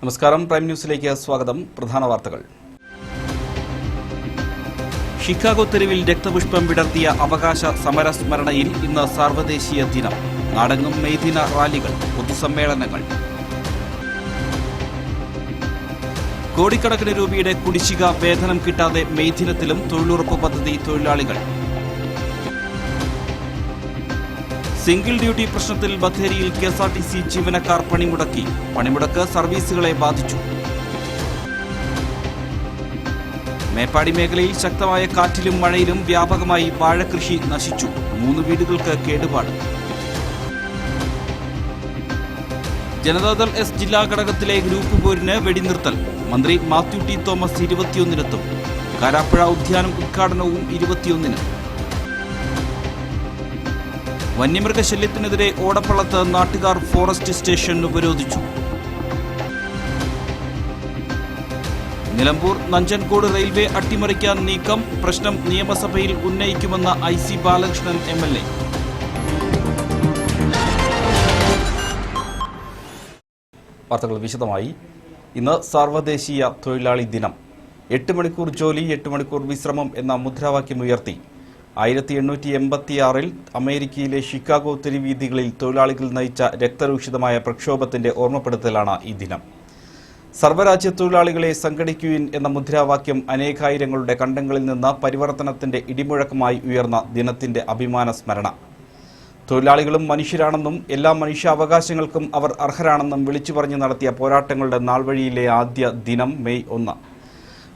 നമസ്കാരം, പ്രൈം ന്യൂസിലേക്ക് സ്വാഗതം. പ്രധാന വാർത്തകൾ. ഷിക്കാഗോ തെരുവിൽ രക്തപുഷ്പം വിടർത്തിയ അവകാശ സമരസ്മരണയിൽ ഇന്ന് സാർവദേശീയ ദിനം. നാടെങ്ങും മെയ് ദിന റാലികൾ, പൊതുസമ്മേളനങ്ങൾ. കോടിക്കണക്കിന് രൂപയുടെ കുടിശ്ശിക വേതനം കിട്ടാതെ മെയ് ദിനത്തിലും തൊഴിലുറപ്പ് പദ്ധതി തൊഴിലാളികൾ. സിംഗിൾ ഡ്യൂട്ടി പ്രശ്നത്തിൽ ബത്തേരിയിൽ കെഎസ്ആർടിസി ജീവനക്കാർ പണിമുടക്കി. പണിമുടക്ക് സർവീസുകളെ ബാധിച്ചു. മേപ്പാടി മേഖലയിൽ ശക്തമായ കാറ്റിലും മഴയിലും വ്യാപകമായി വാഴകൃഷി നശിച്ചു. 3 വീടുകൾക്ക് കേടുപാട്. ജനതാദൾ എസ് ജില്ലാ ഘടകത്തിലെ ഗ്രൂപ്പ് പോരിന് വെടിനിർത്തൽ. മന്ത്രി മാത്യു ടി തോമസ് 21-നെത്തും. കാരാപ്പുഴ ഉദ്യാനം ഉദ്ഘാടനവും 21-ന്. വന്യമൃഗശല്യത്തിനെതിരെ ഓടപ്പള്ളത്ത് നാട്ടുകാർ ഫോറസ്റ്റ് സ്റ്റേഷൻ ഉപരോധിച്ചു. നിലമ്പൂർ നഞ്ചൻകോട് റെയിൽവേ അട്ടിമറിക്കാൻ നീക്കം. പ്രശ്നം നിയമസഭയിൽ ഉന്നയിക്കുമെന്ന IC ബാലകൃഷ്ണൻ MLA. വാർത്തകൾ വിശദമായി. ഇന്ന് സാർവദേശീയ തൊഴിലാളി ദിനം. 8 മണിക്കൂർ ജോലി 8 മണിക്കൂർ വിശ്രമം എന്ന മുദ്രാവാക്യമുയർത്തി 1886-ൽ അമേരിക്കയിലെ ഷിക്കാഗോ തെരുവീഥികളിൽ തൊഴിലാളികൾ നയിച്ച രക്തരൂക്ഷിതമായ പ്രക്ഷോഭത്തിന്റെ ഓർമ്മപ്പെടുത്തലാണ് ഈ ദിനം. സർവ്വരാജ്യ തൊഴിലാളികളെ സംഘടിക്കുവിൻ എന്ന മുദ്രാവാക്യം അനേകായിരങ്ങളുടെ കണ്ടങ്ങളിൽ നിന്ന് പരിവർത്തനത്തിന്റെ ഇടിമുഴക്കമായി ഉയർന്ന ദിനത്തിന്റെ അഭിമാന സ്മരണ. തൊഴിലാളികളും മനുഷ്യരാണെന്നും എല്ലാ മനുഷ്യാവകാശങ്ങൾക്കും അവർ അർഹരാണെന്നും വിളിച്ചു പറഞ്ഞു നടത്തിയ പോരാട്ടങ്ങളുടെ നാൾവഴിയിലെ ആദ്യ ദിനം മെയ് 1.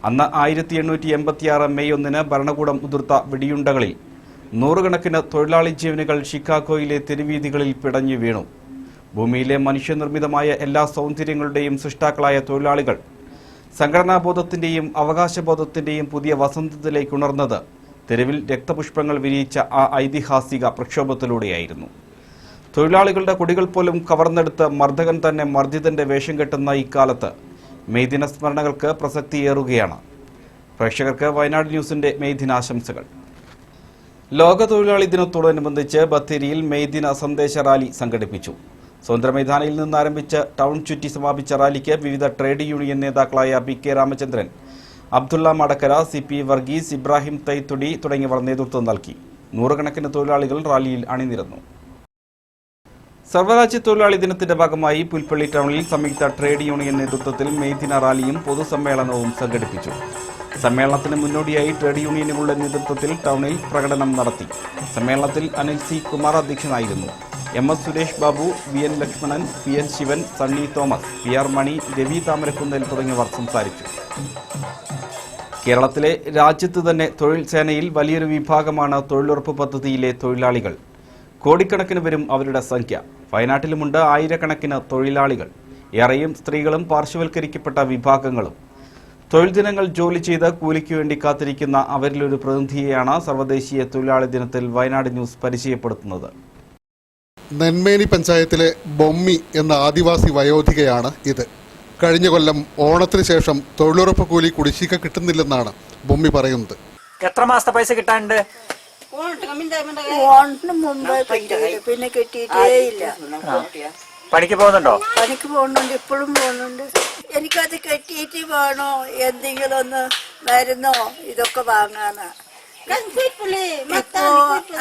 അന്ന് 1886 മെയ് 1-ന് ഭരണകൂടം ഉതിർത്ത വെടിയുണ്ടകളിൽ നൂറുകണക്കിന് തൊഴിലാളി ജീവനുകൾ ഷിക്കാഗോയിലെ തെരുവീഥികളിൽ പിടഞ്ഞു വീണു. ഭൂമിയിലെ മനുഷ്യനിർമ്മിതമായ എല്ലാ സൗന്ദര്യങ്ങളുടെയും സൃഷ്ടാക്കളായ തൊഴിലാളികൾ സംഘടനാബോധത്തിന്റെയും അവകാശബോധത്തിന്റെയും പുതിയ വസന്തത്തിലേക്ക് ഉണർന്നത് തെരുവിൽ രക്തപുഷ്പങ്ങൾ വിരിയിച്ച ആ ഐതിഹാസിക പ്രക്ഷോഭത്തിലൂടെയായിരുന്നു. തൊഴിലാളികളുടെ കൊടികൾ പോലും കവർന്നെടുത്ത് മർദ്ദകൻ തന്നെ മർദ്ദിതന്റെ വേഷം കെട്ടുന്ന ഇക്കാലത്ത് മെയ് ദിന സ്മരണകൾക്ക് പ്രസക്തിയേറുകയാണ്. പ്രേക്ഷകർക്ക് വയനാട് ന്യൂസിന്റെ മെയ് ദിനാശംസകൾ. ലോക തൊഴിലാളി ദിനത്തോടനുബന്ധിച്ച് ബത്തേരിയിൽ മെയ് ദിന സന്ദേശ റാലി സംഘടിപ്പിച്ചു. സ്വതന്ത്ര മൈതാനിയിൽ നിന്ന് ആരംഭിച്ച് ടൗൺ ചുറ്റി സമാപിച്ച റാലിക്ക് വിവിധ ട്രേഡ് യൂണിയൻ നേതാക്കളായ PK രാമചന്ദ്രൻ, അബ്ദുള്ള മടക്കര, CP വർഗീസ്, ഇബ്രാഹിം തൈത്തുടി തുടങ്ങിയവർ നേതൃത്വം നൽകി. നൂറുകണക്കിന് തൊഴിലാളികൾ റാലിയിൽ അണിനിരന്നു. സർവ്വരാജ്യ തൊഴിലാളി ദിനത്തിന്റെ ഭാഗമായി പുൽപ്പള്ളി ടൗണിൽ സംയുക്ത ട്രേഡ് യൂണിയൻ നേതൃത്വത്തിൽ മെയ് ദിന റാലിയും പൊതുസമ്മേളനവും സംഘടിപ്പിച്ചു. സമ്മേളനത്തിന് മുന്നോടിയായി ട്രേഡ് യൂണിയനുകളുടെ നേതൃത്വത്തിൽ ടൗണിൽ പ്രകടനം നടത്തി. സമ്മേളനത്തിൽ അനിൽ C. കുമാർ അധ്യക്ഷനായിരുന്നു. MS Suresh Babu, VN Lakshmanan, PN Sivan, Sunny Thomas, PR Mani, Ravi Thamarakkunnel തുടങ്ങിയവർ സംസാരിച്ചു. കേരളത്തിലെ രാജ്യത്ത് തന്നെ തൊഴിൽ സേനയിൽ വലിയൊരു വിഭാഗമാണ് തൊഴിലുറപ്പ് പദ്ധതിയിലെ തൊഴിലാളികൾ. കോടിക്കണക്കിന് വരും അവരുടെ സംഖ്യ. വയനാട്ടിലുമുണ്ട് ആയിരക്കണക്കിന് തൊഴിലാളികൾ. ഏറെയും സ്ത്രീകളും പാർശ്വവൽക്കരിക്കപ്പെട്ട വിഭാഗങ്ങളും. തൊഴിൽ ദിനങ്ങൾ ജോലി ചെയ്ത് കൂലിക്ക് വേണ്ടി കാത്തിരിക്കുന്ന അവരിലൊരു പ്രതിനിധിയെയാണ് സർവ്വദേശീയ തൊഴിലാളി ദിനത്തിൽ വയനാട് ന്യൂസ് പരിചയപ്പെടുത്തുന്നത്. നെന്മേനി പഞ്ചായത്തിലെ ബൊമ്മി എന്ന ആദിവാസി വയോധികയാണ് ഇത്. കഴിഞ്ഞ കൊല്ലം ഓണത്തിന് ശേഷം തൊഴിലുറപ്പ് കൂലി കുടിശ്ശിക കിട്ടുന്നില്ലെന്നാണ് ബൊമ്മി പറയുന്നത്. എത്ര മാസത്തെ പൈസ കിട്ടാനുണ്ട്? പിന്നെ കിട്ടിയിട്ടേ ഇല്ല. പണിക്ക് പോകുന്നുണ്ടോ? പണിക്ക് പോകുന്നുണ്ട്, ഇപ്പോഴും പോകുന്നുണ്ട്. എനിക്കത് കെട്ടിയിട്ട് വേണോ എന്തെങ്കിലും ഒന്ന് മരുന്നോ ഇതൊക്കെ വാങ്ങാനാ. ഇപ്പോ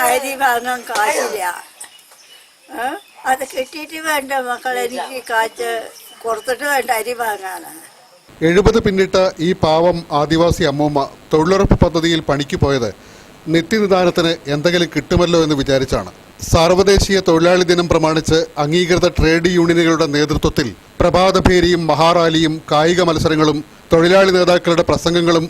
അരി വാങ്ങാൻ കാശില്ല. അത് കെട്ടിയിട്ട് വേണ്ട മക്കളെ, എനിക്ക് കാശ് കൊടുത്തിട്ട് വേണ്ട അരി വാങ്ങാനാ. 70 പിന്നിട്ട ഈ പാവം ആദിവാസി അമ്മൂമ്മ തൊഴിലുറപ്പ് പദ്ധതിയിൽ പണിക്ക് പോയത് നിത്യനിദാനത്തിന് എന്തെങ്കിലും കിട്ടുമല്ലോ എന്ന് വിചാരിച്ചാണ്. സാർവദേശീയ തൊഴിലാളി ദിനം പ്രമാണിച്ച് അംഗീകൃത ട്രേഡ് യൂണിയനുകളുടെ നേതൃത്വത്തിൽ പ്രഭാതഭേരിയും മഹാറാലിയും കായിക മത്സരങ്ങളും തൊഴിലാളി നേതാക്കളുടെ പ്രസംഗങ്ങളും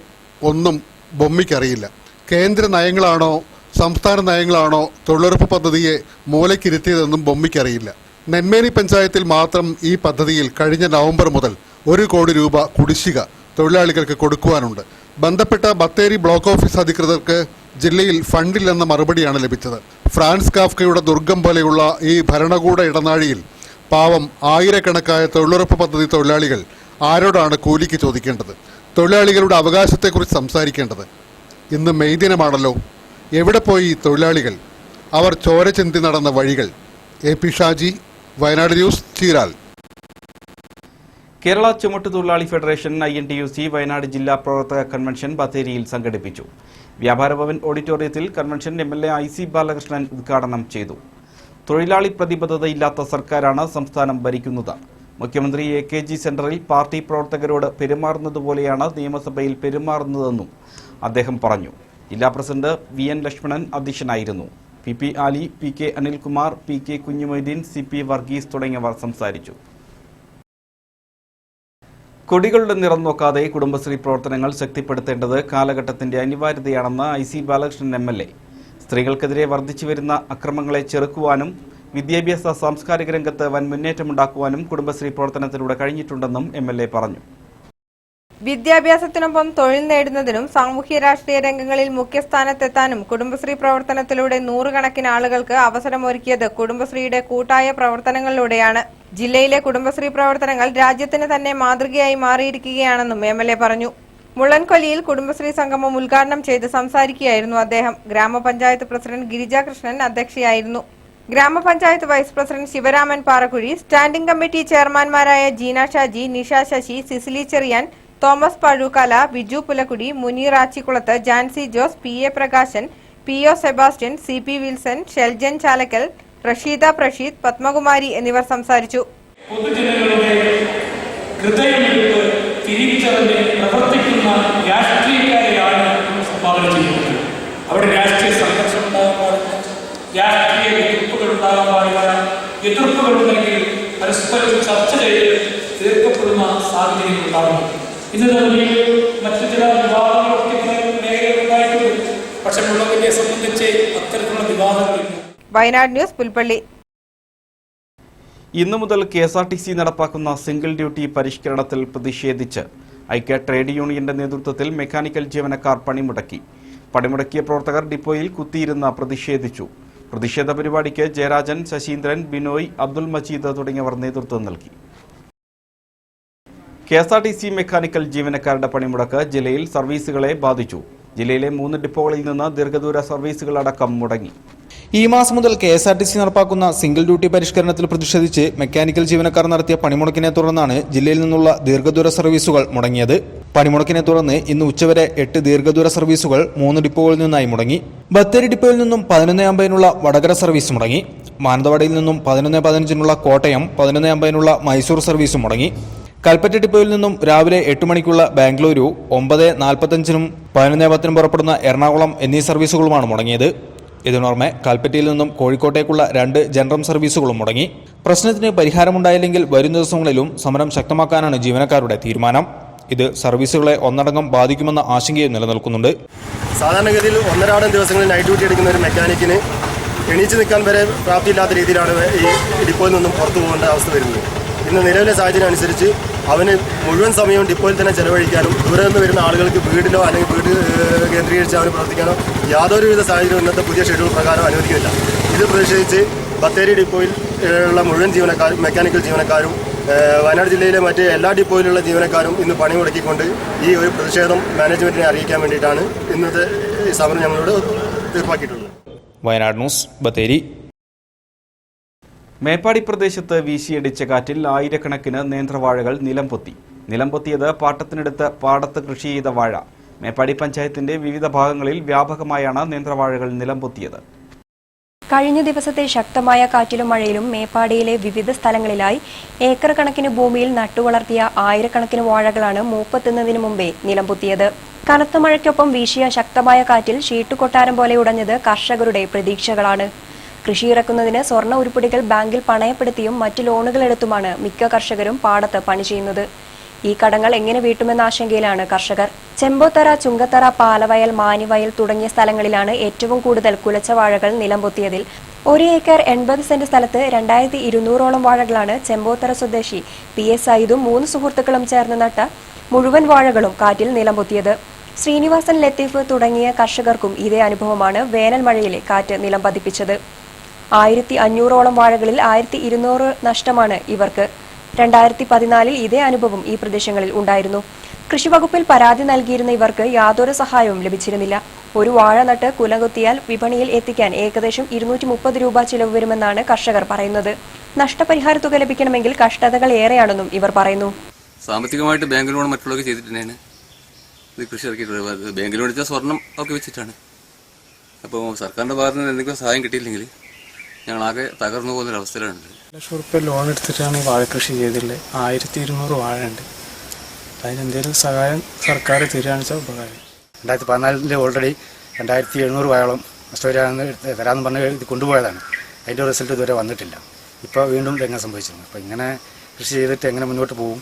ഒന്നും ബൊമ്മിക്കറിയില്ല. കേന്ദ്ര നയങ്ങളാണോ സംസ്ഥാന നയങ്ങളാണോ തൊഴിലുറപ്പ് പദ്ധതിയെ മൂലക്കിരുത്തിയതെന്നും ബൊമ്മിക്കറിയില്ല. നെന്മേനി പഞ്ചായത്തിൽ മാത്രം ഈ പദ്ധതിയിൽ കഴിഞ്ഞ നവംബർ മുതൽ 1 കോടി രൂപ കുടിശ്ശിക തൊഴിലാളികൾക്ക് കൊടുക്കുവാനുണ്ട്. ബന്ധപ്പെട്ട ബത്തേരി ബ്ലോക്ക് ഓഫീസ് അധികൃതർക്ക് ജില്ലയിൽ ഫണ്ടില്ലെന്ന മറുപടിയാണ് ലഭിച്ചത്. ഫ്രാൻസ് കാഫ്കയുടെ ദുർഗം പോലെയുള്ള ഈ ഭരണകൂട ഇടനാഴിയിൽ പാവം ആയിരക്കണക്കായ തൊഴിലുറപ്പ് പദ്ധതി തൊഴിലാളികൾ ആരോടാണ് കൂലിക്ക് ചോദിക്കേണ്ടത്? തൊഴിലാളികളുടെ അവകാശത്തെക്കുറിച്ച് സംസാരിക്കേണ്ടത്? ഇന്ന് മെയ് ദിനമാണല്ലോ. എവിടെ പോയി തൊഴിലാളികൾ? അവർ ചോര ചിന്തി നടന്ന വഴികൾ. AP Shaji, Wayanad news, Cheeral. കേരള ചുമട്ടുതൊഴിലാളി ഫെഡറേഷൻ INTUC വയനാട് ജില്ലാ പ്രവർത്തക കൺവെൻഷൻ ബത്തേരിയിൽ സംഘടിപ്പിച്ചു. വ്യാപാര ഭവൻ ഓഡിറ്റോറിയത്തിൽ കൺവെൻഷൻ MLA IC ബാലകൃഷ്ണൻ ഉദ്ഘാടനം ചെയ്തു. തൊഴിലാളി പ്രതിബദ്ധതയില്ലാത്ത സർക്കാരാണ് സംസ്ഥാനം ഭരിക്കുന്നത്. മുഖ്യമന്ത്രി AKG സെന്ററിൽ പാർട്ടി പ്രവർത്തകരോട് പെരുമാറുന്നതുപോലെയാണ് നിയമസഭയിൽ പെരുമാറുന്നതെന്നും അദ്ദേഹം പറഞ്ഞു. ജില്ലാ പ്രസിഡന്റ് VN ലക്ഷ്മണൻ അധ്യക്ഷനായിരുന്നു. PP ആലി, PK Anilkumar, PK Kunjumoideen, CP Varghese തുടങ്ങിയവർ സംസാരിച്ചു. കൊടികളുടെ നിറം നോക്കാതെ കുടുംബശ്രീ പ്രവർത്തനങ്ങൾ ശക്തിപ്പെടുത്തേണ്ടത് കാലഘട്ടത്തിന്റെ അനിവാര്യതയാണെന്ന് IC ബാലകൃഷ്ണൻ MLA. സ്ത്രീകൾക്കെതിരെ വർദ്ധിച്ചുവരുന്ന അക്രമങ്ങളെ ചെറുക്കുവാനും വിദ്യാഭ്യാസ സാംസ്കാരിക രംഗത്ത് വൻ മുന്നേറ്റമുണ്ടാക്കുവാനും കുടുംബശ്രീ പ്രവർത്തനത്തിലൂടെ കഴിഞ്ഞിട്ടുണ്ടെന്നും MLA പറഞ്ഞു. വിദ്യാഭ്യാസത്തിനൊപ്പം തൊഴിൽ നേടുന്നതിനും സാമൂഹ്യ രാഷ്ട്രീയ രംഗങ്ങളിൽ മുഖ്യസ്ഥാനത്തെത്താനും കുടുംബശ്രീ പ്രവർത്തനത്തിലൂടെ നൂറുകണക്കിന് ആളുകൾക്ക് അവസരമൊരുക്കിയത് കുടുംബശ്രീയുടെ കൂട്ടായ പ്രവർത്തനങ്ങളിലൂടെയാണ്. ജില്ലയിലെ കുടുംബശ്രീ പ്രവർത്തനങ്ങൾ രാജ്യത്തിന് തന്നെ മാതൃകയായി മാറിയിരിക്കുകയാണെന്നും MLA പറഞ്ഞു. മുള്ളൻകൊല്ലിയിൽ കുടുംബശ്രീ സംഗമം ഉദ്ഘാടനം ചെയ്ത് സംസാരിക്കുകയായിരുന്നു അദ്ദേഹം. ഗ്രാമപഞ്ചായത്ത് പ്രസിഡന്റ് ഗിരിജാകൃഷ്ണൻ അധ്യക്ഷയായിരുന്നു. ഗ്രാമപഞ്ചായത്ത് vice president Sivaraman Parakkuzhi, standing committee ചെയർമാൻമാരായ Jeena Shaji, Nisha Sasi, Cicily Cheriyan, Thomas Pazhukkala, Biju Pulakkudi, Muneer Achikkulath, Jancy Jose, PA Prakashan, PO Sebastian, CP Wilson, Sheljan Chalakkal, Rasheeda Prasheed, Padmakumari എന്നിവർ സംസാരിച്ചു. പൊതുജനങ്ങളുടെ ഹൃദയമെടുത്ത് തിരിച്ചറിഞ്ഞ് പ്രവർത്തിക്കുന്ന രാഷ്ട്രീയക്കാരെയാണ് സംഭാവന ചെയ്യുന്നത്. അവിടെ രാഷ്ട്രീയ സംഘർഷം ഉണ്ടാകാൻ പാടില്ല, രാഷ്ട്രീയ എതിർപ്പുകൾ ഉണ്ടാകാൻ പാടില്ല. എതിർപ്പുകളുണ്ടെങ്കിൽ പരസ്പരം ചർച്ച ചെയ്ത് തീർക്കപ്പെടുന്ന സാഹചര്യം ഉണ്ടാകുന്നു. ഇത് തന്നെ മറ്റു ചില വിവാദങ്ങളൊക്കെ മേഖലകളുണ്ടായിട്ടുണ്ട്. പക്ഷെ മുള്ളൻകൊല്ലിയെ സംബന്ധിച്ച് അത്തരത്തിലുള്ള വിവാദങ്ങളില്ല. വയനാട് ന്യൂസ്, പുൽപ്പള്ളി. ഇന്നു മുതൽ KSRTC നടപ്പാക്കുന്ന സിംഗിൾ ഡ്യൂട്ടി പരിഷ്കരണത്തിൽ പ്രതിഷേധിച്ച് ഐക്യ ട്രേഡ് യൂണിയന്റെ നേതൃത്വത്തിൽ മെക്കാനിക്കൽ ജീവനക്കാർ പണിമുടക്കി. പണിമുടക്കിയ പ്രവർത്തകർ ഡിപ്പോയിൽ കുത്തിയിരുന്ന് പ്രതിഷേധിച്ചു. പ്രതിഷേധ പരിപാടിക്ക് ജയരാജൻ, ശശീന്ദ്രൻ, ബിനോയ്, അബ്ദുൽ മജീദ് തുടങ്ങിയവർ നേതൃത്വം നൽകി. KSRTC മെക്കാനിക്കൽ ജീവനക്കാരുടെ പണിമുടക്ക് ജില്ലയിൽ സർവീസുകളെ ബാധിച്ചു. ജില്ലയിലെ 3 ഡിപ്പോകളിൽ നിന്ന് ദീർഘദൂര സർവീസുകളടക്കം മുടങ്ങി. ഈ മാസം മുതൽ KSRTC നടപ്പാക്കുന്ന സിംഗിൾ ഡ്യൂട്ടി പരിഷ്കരണത്തിൽ പ്രതിഷേധിച്ച് മെക്കാനിക്കൽ ജീവനക്കാർ നടത്തിയ പണിമുടക്കിനെ തുടർന്നാണ് ജില്ലയിൽ നിന്നുള്ള ദീർഘദൂര സർവീസുകൾ മുടങ്ങിയത്. പണിമുടക്കിനെ തുടർന്ന് ഇന്ന് ഉച്ചവരെ 8 ദീർഘദൂര സർവീസുകൾ 3 ഡിപ്പോകളിൽ നിന്നായി മുടങ്ങി. ബത്തേരി ഡിപ്പോയിൽ നിന്നും 11:50 വടകര സർവീസ് മുടങ്ങി. മാനന്തവാടിയിൽ നിന്നും 11:15 കോട്ടയം, 11:50 മൈസൂർ സർവീസും മുടങ്ങി. കൽപ്പറ്റ ഡിപ്പോയിൽ നിന്നും രാവിലെ 8 മണിക്കുള്ള ബാംഗ്ലൂരു, 9:45 11:10 പുറപ്പെടുന്ന എറണാകുളം എന്നീ സർവീസുകളുമാണ് മുടങ്ങിയത്. ഇതിനു പുറമെ കൽപ്പറ്റയിൽ നിന്നും കോഴിക്കോട്ടേക്കുള്ള 2 ജനറൽ സർവീസുകളും മുടങ്ങി. പ്രശ്നത്തിന് പരിഹാരമുണ്ടായില്ലെങ്കിൽ വരും ദിവസങ്ങളിലും സമരം ശക്തമാക്കാനാണ് ജീവനക്കാരുടെ തീരുമാനം. ഇത് സർവീസുകളെ ഒന്നടങ്കം ബാധിക്കുമെന്ന ആശങ്കയും നിലനിൽക്കുന്നുണ്ട്. സാധാരണഗതിയിൽ ഒന്നരാടം ദിവസങ്ങളിൽ നൈറ്റ് ഡ്യൂട്ടി എടുക്കുന്ന ഒരു മെക്കാനിക്കിന് എണീച്ചു നിൽക്കാൻ വരെ പ്രാപ്തിയില്ലാത്ത രീതിയിലാണ് ഈ ഡിപ്പോയിൽ നിന്നും പുറത്തു പോകേണ്ട അവസ്ഥ വരുന്നത്. ഇന്ന് നിലവിലെ സാഹചര്യം അനുസരിച്ച് അവന് മുഴുവൻ സമയവും ഡിപ്പോയിൽ തന്നെ ചെലവഴിക്കാനും ദൂരെ നിന്ന് വരുന്ന ആളുകൾക്ക് വീടിലോ അല്ലെങ്കിൽ വീട് കേന്ദ്രീകരിച്ച് അവന് പ്രവർത്തിക്കാനോ യാതൊരുവിധ സാഹചര്യവും ഇന്നത്തെ പുതിയ ഷെഡ്യൂൾ പ്രകാരം അനുവദിക്കുന്നില്ല. ഇത് പ്രതിഷേധിച്ച് ബത്തേരി ഡിപ്പോയിൽ ഉള്ള മുഴുവൻ ജീവനക്കാരും, മെക്കാനിക്കൽ ജീവനക്കാരും, വയനാട് ജില്ലയിലെ മറ്റ് എല്ലാ ഡിപ്പോയിലുള്ള ജീവനക്കാരും ഇന്ന് പണി മുടക്കിക്കൊണ്ട് ഈ ഒരു പ്രതിഷേധം മാനേജ്മെന്റിനെ അറിയിക്കാൻ വേണ്ടിയിട്ടാണ് ഇന്നത്തെ സമരം ഞങ്ങളോട് തീർപ്പാക്കിയിട്ടുള്ളത്. വയനാട് ന്യൂസ്, ബത്തേരി. മേപ്പാടി പ്രദേശത്ത് വീശിയടിച്ച കാറ്റിൽ ആയിരക്കണക്കിന് നേന്ത്രവാഴകൾ നിലംപൊത്തി. നിലംപൊത്തിയത് പാട്ടത്തിനെടുത്ത് പാടത്ത് കൃഷി ചെയ്ത വാഴ. മേപ്പാടി പഞ്ചായത്തിന്റെ വിവിധ ഭാഗങ്ങളിൽ വ്യാപകമായാണ് നേന്ത്രവാഴകൾ നിലംപൊത്തിയത്. കഴിഞ്ഞ ദിവസത്തെ ശക്തമായ കാറ്റിലും മഴയിലും മേപ്പാടിയിലെ വിവിധ സ്ഥലങ്ങളിലായി ഏക്കർ കണക്കിന് ഭൂമിയിൽ നട്ടുവളർത്തിയ ആയിരക്കണക്കിന് വാഴകളാണ് മൂപ്പത്തുന്നതിനു മുമ്പേ നിലംപൊത്തിയത്. കനത്ത മഴയ്ക്കൊപ്പം വീശിയ ശക്തമായ കാറ്റിൽ ഷീട്ടുകൊട്ടാരം പോലെ ഉടഞ്ഞത് കർഷകരുടെ പ്രതീക്ഷകളാണ്. കൃഷി ഇറക്കുന്നതിന് സ്വർണ്ണ ഉരുപ്പടികൾ ബാങ്കിൽ പണയപ്പെടുത്തിയും മറ്റ് ലോണുകൾ എടുത്തുമാണ് മിക്ക കർഷകരും പാടത്ത് പണി ചെയ്യുന്നത്. ഈ കടങ്ങൾ എങ്ങനെ വീട്ടുമെന്ന ആശങ്കയിലാണ് കർഷകർ. ചെമ്പോത്തറ, ചുങ്കത്തറ, പാലവയൽ, മാനിവയൽ തുടങ്ങിയ സ്ഥലങ്ങളിലാണ് ഏറ്റവും കൂടുതൽ കുലച്ച വാഴകൾ നിലംപൊത്തിയതിൽ 1 ഏക്കർ 80 സെന്റ് സ്ഥലത്ത് 2200ഓളം വാഴകളാണ് ചെമ്പോത്തറ സ്വദേശി PS സയ്യിദും 3 സുഹൃത്തുക്കളും ചേർന്ന് നട്ട മുഴുവൻ വാഴകളും കാറ്റിൽ നിലംപൊത്തിയത്. ശ്രീനിവാസൻ, ലത്തീഫ് തുടങ്ങിയ കർഷകർക്കും ഇതേ അനുഭവമാണ് വേനൽ മഴയിലെ കാറ്റ് നിലംപതിപ്പിച്ചത്. 1500ഓളം വാഴകളിൽ 1200 നഷ്ടമാണ് ഇവർക്ക്. 2014 ഇതേ അനുഭവം ഈ പ്രദേശങ്ങളിൽ ഉണ്ടായിരുന്നു. കൃഷിവകുപ്പിൽ പരാതി നൽകിയിരുന്ന ഇവർക്ക് യാതൊരു സഹായവും ലഭിച്ചിരുന്നില്ല. ഒരു വാഴ നട്ട് കുലകുത്തിയാൽ വിപണിയിൽ എത്തിക്കാൻ ഏകദേശം 230 രൂപ ചിലവ് വരുമെന്നാണ് കർഷകർ പറയുന്നത്. നഷ്ടപരിഹാര തുക ലഭിക്കണമെങ്കിൽ കഷ്ടതകൾ ഏറെയാണെന്നും ഇവർ പറയുന്നു. സാമ്പത്തികമായിട്ട് ബാങ്ക് ലോൺ മറ്റുള്ളവർക്ക് ചെയ്തിട്ട് തന്നെയാണ് ഇത് കൃഷി ഇറക്കിയിട്ടുള്ളത്. ബാങ്ക് ലോൺ വെച്ചാൽ സ്വർണം ഒക്കെ വെച്ചിട്ടാണ്. അപ്പോൾ സർക്കാരിൻ്റെ ഭാഗത്ത് നിന്ന് എന്തെങ്കിലും സഹായം കിട്ടിയില്ലെങ്കിൽ ഞങ്ങളാകെ തകർന്നു പോകുന്നൊരവസ്ഥയിലാണ്. ₹1,00,000 ലോൺ എടുത്തിട്ടാണ് വാഴ കൃഷി ചെയ്തിട്ടുള്ളത്. 1200 വാഴ ഉണ്ട്. അതിനെന്തെങ്കിലും സഹായം സർക്കാർ തരികയാണെന്ന് വെച്ചാൽ ഉപകാരം. 2014 ഓൾറെഡി 2700 വാഴയോളം നഷ്ടപരിഹാരം തരാമെന്ന് പറഞ്ഞ് ഇത് കൊണ്ടുപോയതാണ്. അതിൻ്റെ റിസൾട്ട് ഇതുവരെ വന്നിട്ടില്ല. ഇപ്പോൾ വീണ്ടും രംഗം സംഭവിച്ചിരുന്നു. അപ്പോൾ ഇങ്ങനെ കൃഷി ചെയ്തിട്ട് എങ്ങനെ മുന്നോട്ട് പോകും,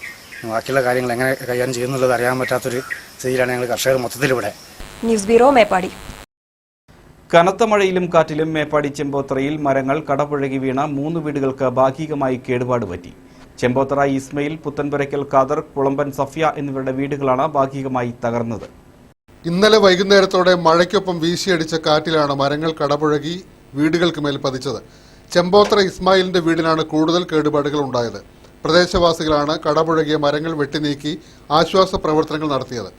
ബാക്കിയുള്ള കാര്യങ്ങൾ എങ്ങനെ കൈകാര്യം ചെയ്യുന്നുള്ളത് അറിയാൻ പറ്റാത്തൊരു സ്ഥിതിയിലാണ് ഞങ്ങൾ കർഷകർ മൊത്തത്തിലിവിടെ. News bureau, Meppadi. കനത്ത മഴയിലും കാറ്റിലും മേപ്പാടി ചെമ്പോത്തറയിൽ മരങ്ങൾ കടപുഴകി വീണ 3 വീടുകൾക്ക് ഭാഗികമായി കേടുപാട് പറ്റി. ചെമ്പോത്തറ ഇസ്മയിൽ, പുത്തൻപുരയ്ക്കൽ ഖാദർ, കുളമ്പൻ സഫിയ എന്നിവരുടെ വീടുകളാണ് ഭാഗികമായി തകർന്നത്. ഇന്നലെ വൈകുന്നേരത്തോടെ മഴയ്ക്കൊപ്പം വീശിയടിച്ച കാറ്റിലാണ് മരങ്ങൾ കടപുഴകി വീടുകൾക്ക് മേൽ പതിച്ചത്. ചെമ്പോത്തറ ഇസ്മായിലിന്റെ വീടിനാണ് കൂടുതൽ കേടുപാടുകൾ ഉണ്ടായത്. പ്രദേശവാസികളാണ് കടപുഴകിയ മരങ്ങൾ വെട്ടിനീക്കി ആശ്വാസ പ്രവർത്തനങ്ങൾ നടത്തിയത്.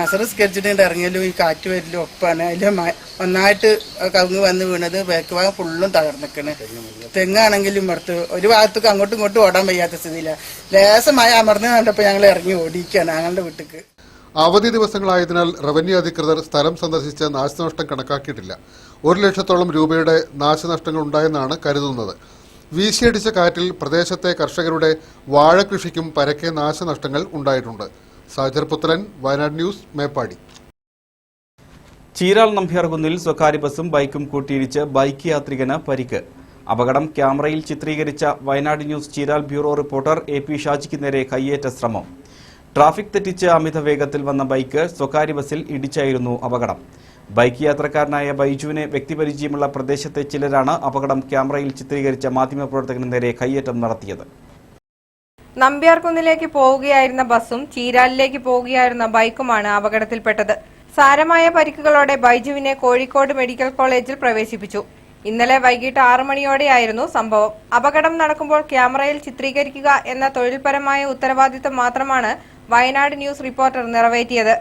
അസറിസ്കരിച്ചിട്ട് ഇറങ്ങിയാലും ഈ കാറ്റ് വരലും ഒപ്പാണ്. അതിൽ ഒന്നായിട്ട് കവുങ്ങ് വന്ന് വീണത് ബാക്ക് ഭാഗം ഫുള്ളും തകർന്നിക്കണ്. തെങ്ങാണെങ്കിലും ഇടത്ത് ഒരു ഭാഗത്തേക്ക് അങ്ങോട്ടും ഇങ്ങോട്ടും ഓടാൻ വയ്യാത്ത സ്ഥിതിയില്ല. ലേശമായ അമർന്ന് കണ്ടപ്പോൾ ഞങ്ങൾ ഇറങ്ങി ഓടിക്കുകയാണ് ഞങ്ങളുടെ വീട്ടിക്ക്. അവധി ദിവസങ്ങളായതിനാൽ റവന്യൂ അധികൃതർ സ്ഥലം സന്ദർശിച്ച് നാശനഷ്ടം കണക്കാക്കിയിട്ടില്ല. 1 ലക്ഷത്തോളം രൂപയുടെ നാശനഷ്ടങ്ങൾ ഉണ്ടായെന്നാണ് കരുതുന്നത്. വീശിയടിച്ച കാറ്റിൽ പ്രദേശത്തെ കർഷകരുടെ വാഴകൃഷിക്കും പരക്കെ നാശനഷ്ടങ്ങൾ ഉണ്ടായിട്ടുണ്ട്. സാജർ പുത്രൻ, വയനാട് ന്യൂസ്, മേപ്പാടി. ചീരാൽ നമ്പ്യാർകുന്നിൽ സ്വകാര്യ ബസും ബൈക്കും കൂട്ടിയിടിച്ച് ബൈക്ക് യാത്രികന് പരിക്ക്. അപകടം ക്യാമറയിൽ ചിത്രീകരിച്ച Wayanad news Cheeral bureau reporter AP ഷാജിക്ക് നേരെ കയ്യേറ്റ ശ്രമം. ട്രാഫിക് തെറ്റിച്ച് അമിത വേഗത്തിൽ വന്ന ബൈക്ക് സ്വകാര്യ ബസിൽ ഇടിച്ചായിരുന്നു അപകടം. ബൈക്ക് യാത്രക്കാരനായ ബൈജുവിനെ വ്യക്തിപരിചയമുള്ള പ്രദേശത്തെ ചിലരാണ് അപകടം ക്യാമറയിൽ ചിത്രീകരിച്ച മാധ്യമപ്രവർത്തകന് നേരെ കയ്യേറ്റം നടത്തിയത്. നമ്പ്യാർകുന്നിലേക്ക് പോവുകയായിരുന്ന ബസും ചീരാലിലേക്ക് പോവുകയായിരുന്ന ബൈക്കുമാണ് അപകടത്തിൽപ്പെട്ടത്. സാരമായ പരിക്കുകളോടെ ബൈജുവിനെ കോഴിക്കോട് മെഡിക്കൽ കോളേജിൽ പ്രവേശിപ്പിച്ചു. ഇന്നലെ വൈകിട്ട് 6 മണിയോടെയായിരുന്നു സംഭവം. അപകടം നടക്കുമ്പോൾ ക്യാമറയിൽ ചിത്രീകരിക്കുക എന്ന തൊഴിൽപരമായ ഉത്തരവാദിത്തം മാത്രമാണ് വയനാട് ന്യൂസ് റിപ്പോർട്ടർ നിറവേറ്റിയത്.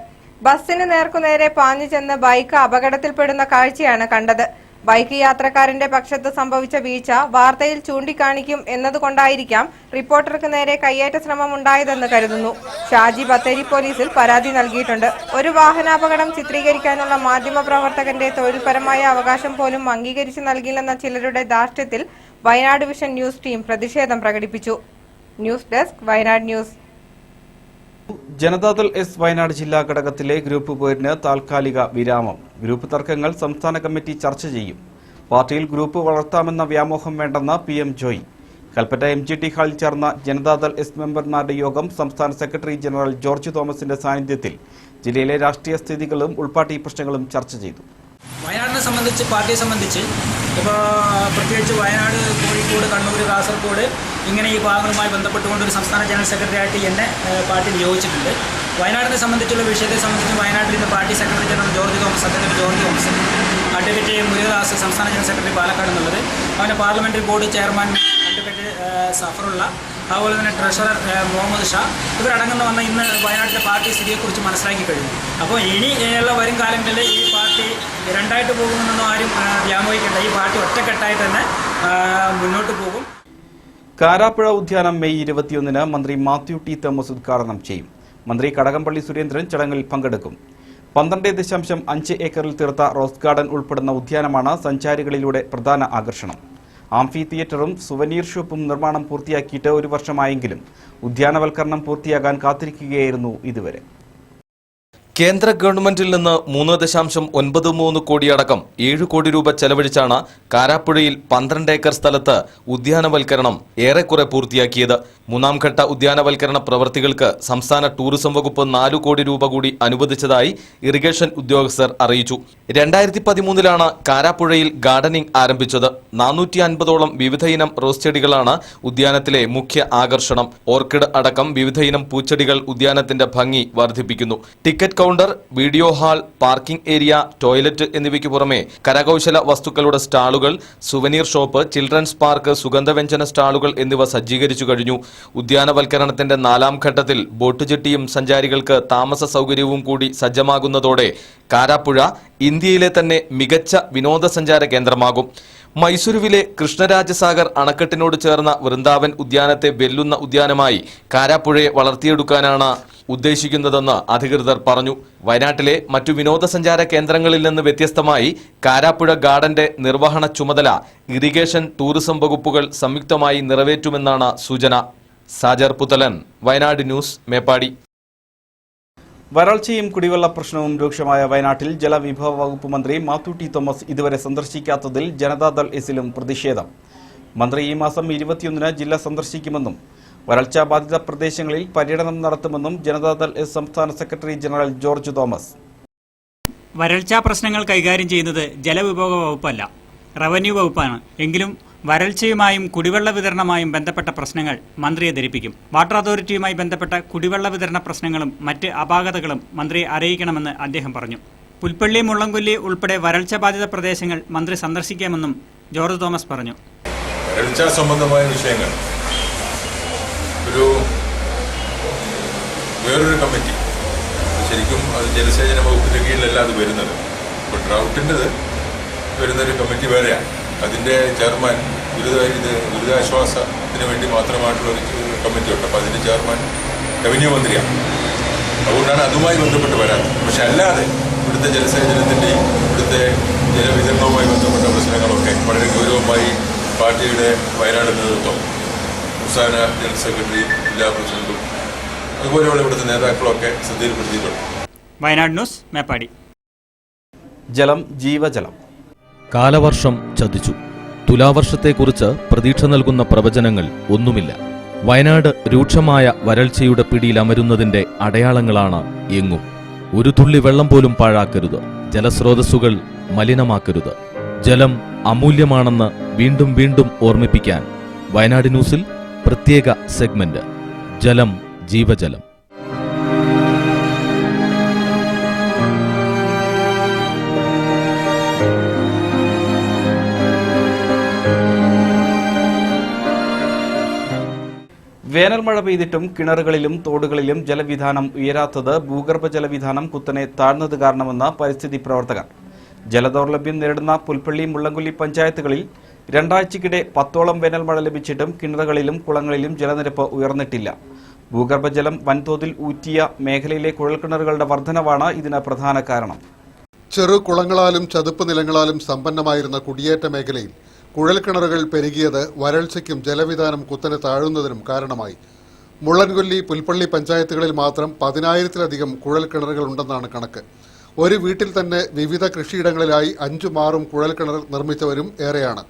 ബസ്സിന് നേർക്കുനേരെ പാഞ്ഞു ചെന്ന് ബൈക്ക് അപകടത്തിൽപ്പെടുന്ന കാഴ്ചയാണ് കണ്ടത്. ബൈക്ക് യാത്രക്കാരന്റെ പക്ഷത്ത് സംഭവിച്ച വീഴ്ച വാർത്തയിൽ ചൂണ്ടിക്കാണിക്കും എന്നതുകൊണ്ടായിരിക്കാം റിപ്പോർട്ടർക്ക് നേരെ കയ്യേറ്റ ശ്രമം ഉണ്ടായതെന്ന് കരുതുന്നു. ഷാജി ബത്തേരി പോലീസിൽ പരാതി നൽകിയിട്ടുണ്ട്. ഒരു വാഹനാപകടം ചിത്രീകരിക്കാനുള്ള മാധ്യമപ്രവർത്തകന്റെ തൊഴിൽപരമായ അവകാശം പോലും അംഗീകരിച്ചു നൽകില്ലെന്ന ചിലരുടെ ധാർഷ്ട്യത്തിൽ വയനാട് വിഷൻ ന്യൂസ് ടീം പ്രതിഷേധം പ്രകടിപ്പിച്ചു. News desk, Wayanad news. Janata Dal S Wayanad ജില്ലാ ഘടകത്തിലെ ഗ്രൂപ്പ് പോരിന് താൽക്കാലിക വിരാമം. ഗ്രൂപ്പ് തർക്കങ്ങൾ സംസ്ഥാന കമ്മിറ്റി ചർച്ച ചെയ്യും. പാർട്ടിയിൽ ഗ്രൂപ്പ് വളർത്താമെന്ന വ്യാമോഹം വേണ്ടെന്ന് PM ജോയ്. കൽപ്പറ്റ MGT ഹാളിൽ ചേർന്ന ജനതാദൾ എസ് മെമ്പർമാരുടെ യോഗം സംസ്ഥാന സെക്രട്ടറി ജനറൽ ജോർജ് തോമസിന്റെ സാന്നിധ്യത്തിൽ ജില്ലയിലെ രാഷ്ട്രീയ സ്ഥിതികളും ഉൾപാർട്ടി പ്രശ്നങ്ങളും ചർച്ച ചെയ്തു. വയനാടിനെ സംബന്ധിച്ച്, പാർട്ടിയെ സംബന്ധിച്ച് ഇപ്പോൾ പ്രത്യേകിച്ച് വയനാട്, കോഴിക്കോട്, കണ്ണൂർ, കാസർഗോഡ് ഇങ്ങനെ ഈ ഭാഗങ്ങളുമായി ബന്ധപ്പെട്ടുകൊണ്ട് ഒരു സംസ്ഥാന ജനറൽ സെക്രട്ടറി ആയിട്ട് എന്നെ പാർട്ടി നിയോഗിച്ചിട്ടുണ്ട്. വയനാടിനെ സംബന്ധിച്ചുള്ള വിഷയത്തെ സംബന്ധിച്ച് വയനാട്ടിൽ നിന്ന് party secretary general George Thomas, advocate Murugadas സംസ്ഥാന ജനറൽ സെക്രട്ടറി പാലക്കാട് എന്നുള്ളത്, അവൻ്റെ parliamentary board chairman advocate Safarulla, അതുപോലെ തന്നെ ട്രഷറർ മുഹമ്മദ് ഷാ, ഇവരടങ്ങുന്ന വന്ന ഇന്ന് വയനാട്ടിലെ പാർട്ടി സ്ഥിതിയെക്കുറിച്ച് മനസ്സിലാക്കി കഴിഞ്ഞു. അപ്പോൾ ഇനിയുള്ള വരും കാലങ്ങളിൽ ഈ പാർട്ടി രണ്ടായിട്ട് പോകുമെന്നൊന്നും ആരും വ്യാമോഹിക്കേണ്ട. ഈ പാർട്ടി ഒറ്റക്കെട്ടായിട്ട് തന്നെ മുന്നോട്ട് പോകും. കാരാപ്പുഴ ഉദ്യാനം മെയ് 21-ന് മന്ത്രി മാത്യു ടി തോമസ് ഉദ്ഘാടനം ചെയ്യും. മന്ത്രി കടകംപള്ളി സുരേന്ദ്രൻ ചടങ്ങിൽ പങ്കെടുക്കും. 12.5 ഏക്കറിൽ തീർത്ത റോസ് ഗാർഡൻ ഉൾപ്പെടുന്ന ഉദ്യാനമാണ് സഞ്ചാരികളിലൂടെ പ്രധാന ആകർഷണം. ആംഫി തിയേറ്ററും സുവനീർ ഷോപ്പും നിർമ്മാണം പൂർത്തിയാക്കിയിട്ട് 1 വർഷമായെങ്കിലും ഉദ്യാനവൽക്കരണം പൂർത്തിയാകാൻ കാത്തിരിക്കുകയായിരുന്നു ഇതുവരെ. കേന്ദ്ര ഗവൺമെന്റിൽ നിന്ന് 3.93 കോടിയടക്കം 7 കോടി രൂപ ചെലവഴിച്ചാണ് കാരാപ്പുഴയിൽ 12 ഏക്കർ സ്ഥലത്ത് ഉദ്യാനവൽക്കരണം ഏറെക്കുറെ പൂർത്തിയാക്കിയത്. 3ാം ഘട്ട ഉദ്യാനവൽക്കരണ പ്രവൃത്തികൾക്ക് സംസ്ഥാന ടൂറിസം വകുപ്പ് 4 കോടി രൂപ കൂടി അനുവദിച്ചതായി ഇറിഗേഷൻ ഉദ്യോഗസ്ഥർ അറിയിച്ചു. 2013-ലാണ് കാരാപ്പുഴയിൽ ഗാർഡനിംഗ് ആരംഭിച്ചത്. 450ഓളം വിവിധയിനം റോസ് ചെടികളാണ് ഉദ്യാനത്തിലെ മുഖ്യ ആകർഷണം. ഓർക്കിഡ് അടക്കം വിവിധയിനം പൂച്ചെടികൾ ഉദ്യാനത്തിന്റെ ഭംഗി വർദ്ധിപ്പിക്കുന്നു. Ticket counter, video hall, parking area, toilet എന്നിവയ്ക്ക് പുറമെ കരകൗശല വസ്തുക്കളുടെ സ്റ്റാളുകൾ, സുവനീർ ഷോപ്പ്, ചിൽഡ്രൻസ് പാർക്ക്, സുഗന്ധവ്യഞ്ജന സ്റ്റാളുകൾ എന്നിവ സജ്ജീകരിച്ചു കഴിഞ്ഞു. ഉദ്യാനവൽക്കരണത്തിന്റെ 4ാം ഘട്ടത്തിൽ ബോട്ട് ജെട്ടിയും സഞ്ചാരികൾക്ക് താമസ സൗകര്യവും കൂടി സജ്ജമാകുന്നതോടെ കാരാപ്പുഴ ഇന്ത്യയിലെ തന്നെ മികച്ച വിനോദസഞ്ചാര കേന്ദ്രമാകും. മൈസൂരുവിലെ കൃഷ്ണരാജസാഗർ അണക്കെട്ടിനോട് ചേർന്ന വൃന്ദാവൻ ഉദ്യാനത്തെ വെല്ലുന്ന ഉദ്യാനമായി കാരാപ്പുഴയെ വളർത്തിയെടുക്കാനാണ് ഉദ്ദേശിക്കുന്നതെന്ന് അധികൃതർ പറഞ്ഞു. വയനാട്ടിലെ മറ്റു വിനോദസഞ്ചാര കേന്ദ്രങ്ങളിൽ നിന്ന് വ്യത്യസ്തമായി കാരാപ്പുഴ ഗാർഡന്റെ നിർവഹണ ചുമതല ഇറിഗേഷൻ ടൂറിസം വകുപ്പുകൾ സംയുക്തമായി നിറവേറ്റുമെന്നാണ് സൂചന. സാജർ പുത്തലൻ, വയനാട് ന്യൂസ്, മേപ്പാടി. വരൾച്ചയും കുടിവെള്ള പ്രശ്നവും രൂക്ഷമായ വയനാട്ടിൽ ജലവിഭവ വകുപ്പ് മന്ത്രി മാത്യു ടി തോമസ് ഇതുവരെ സന്ദർശിക്കാത്തതിൽ ജനതാദൾ എസിലും പ്രതിഷേധം. മന്ത്രി ഈ മാസം 21-ന് ജില്ല സന്ദർശിക്കുമെന്നും വരൾച്ചാ ബാധിത പ്രദേശങ്ങളിൽ പര്യടനം നടത്തുമെന്നും ജനതാദൾ എസ് സംസ്ഥാന സെക്രട്ടറി ജനറൽ ജോർജ് തോമസ്. വരൾച്ചാ പ്രശ്നങ്ങൾ കൈകാര്യം ചെയ്യുന്നത് ജലവിഭവ വകുപ്പല്ല, റവന്യൂ വകുപ്പാണ്. എങ്കിലും വരൾച്ചയുമായും കുടിവെള്ള വിതരണമായും ബന്ധപ്പെട്ട പ്രശ്നങ്ങൾ മന്ത്രിയെ ധരിപ്പിക്കും. വാട്ടർ അതോറിറ്റിയുമായി ബന്ധപ്പെട്ട കുടിവെള്ള വിതരണ പ്രശ്നങ്ങളും മറ്റ് അപാകതകളും മന്ത്രിയെ അറിയിക്കണമെന്ന് അദ്ദേഹം പറഞ്ഞു. പുൽപ്പള്ളി, മുള്ളംകൊല്ലി ഉൾപ്പെടെ വരൾച്ച ബാധിത പ്രദേശങ്ങൾ മന്ത്രി സന്ദർശിക്കാമെന്നും ജോർജ് തോമസ് പറഞ്ഞു. വരൾച്ചാ സംബന്ധമായ വിഷയങ്ങൾ വേറൊരു കമ്മിറ്റി, ശരിക്കും അത് ജലസേചന വകുപ്പിന്റെ കീഴിലല്ല അത് വരുന്നത്. ഇപ്പോൾ ഡ്രൗട്ടിൻ്റെത് വരുന്നൊരു കമ്മിറ്റി വേറെയാണ്. അതിൻ്റെ ചെയർമാൻ ദുരിതാശ്വാസത്തിന് വേണ്ടി മാത്രമായിട്ടുള്ളൊരു കമ്മിറ്റിയുണ്ട്. അപ്പോൾ അതിൻ്റെ ചെയർമാൻ റവന്യൂ മന്ത്രിയാണ്. അതുകൊണ്ടാണ് അതുമായി ബന്ധപ്പെട്ട് വരാത്തത്. പക്ഷെ അല്ലാതെ ഇവിടുത്തെ ജലസേചനത്തിൻ്റെയും ഇവിടുത്തെ ജലവിതരണവുമായി ബന്ധപ്പെട്ട പ്രശ്നങ്ങളൊക്കെ വളരെ ഗൗരവമായി പാർട്ടിയുടെ വയനാട് നേതൃത്വം, സംസ്ഥാന ജനറൽ സെക്രട്ടറിയും ജില്ലാ പ്രസിഡന്റും അതുപോലെയുള്ള ഇവിടുത്തെ നേതാക്കളൊക്കെ ശ്രദ്ധയിൽപ്പെടുത്തിയിട്ടുണ്ട്. വയനാട് ന്യൂസ്, മേപ്പാടി. ജലം ജീവജലം. കാലവർഷം ചതിച്ചു. തുലാവർഷത്തെക്കുറിച്ച് പ്രതീക്ഷ നൽകുന്ന പ്രവചനങ്ങൾ ഒന്നുമില്ല. വയനാട് രൂക്ഷമായ വരൾച്ചയുടെ പിടിയിലമരുന്നതിന്റെ അടയാളങ്ങളാണ് എങ്ങും. ഒരു തുള്ളി വെള്ളം പോലും പാഴാക്കരുത്. ജലസ്രോതസ്സുകൾ മലിനമാക്കരുത്. ജലം അമൂല്യമാണെന്ന് വീണ്ടും വീണ്ടും ഓർമ്മിപ്പിക്കാൻ വയനാട് ന്യൂസിൽ പ്രത്യേക സെഗ്മെന്റ് ജലം ജീവജലം. വേനൽ മഴ പെയ്തിട്ടും കിണറുകളിലും തോടുകളിലും ജലവിധാനം ഉയരാത്തത് ഭൂഗർഭ ജലവിധാനം കുത്തനെ താഴ്ന്നത് കാരണമെന്ന് പരിസ്ഥിതി പ്രവർത്തകർ. ജലദൗർലഭ്യം നേരിടുന്ന പുൽപ്പള്ളി, മുള്ളംകൊല്ലി പഞ്ചായത്തുകളിൽ 2 ആഴ്ചയ്ക്കിടെ 10ഓളം വേനൽ മഴ ലഭിച്ചിട്ടും കിണറുകളിലും കുളങ്ങളിലും ജലനിരപ്പ് ഉയർന്നിട്ടില്ല. ഭൂഗർഭജലം വൻതോതിൽ ഊറ്റിയ മേഖലയിലെ കുഴൽക്കിണറുകളുടെ വർധനവാണ് ഇതിന് പ്രധാന കാരണം. ചെറു കുളങ്ങളാലും ചതുപ്പ് നിലങ്ങളാലും സമ്പന്നമായിരുന്ന കുടിയേറ്റ മേഖലയിൽ കുഴൽക്കിണറുകൾ പെരുകിയത് വരൾച്ചയ്ക്കും ജലവിധാനം കുത്തനെ താഴുന്നതിനും കാരണമായി. മുള്ളൻകൊല്ലി, പുൽപ്പള്ളി പഞ്ചായത്തുകളിൽ മാത്രം 10,000-ലധികം കുഴൽക്കിണറുകൾ ഉണ്ടെന്നാണ് കണക്ക്. ഒരു വീട്ടിൽ തന്നെ വിവിധ കൃഷിയിടങ്ങളിലായി 5-6 കുഴൽക്കിണർ നിർമ്മിച്ചവരും ഏറെയാണ്.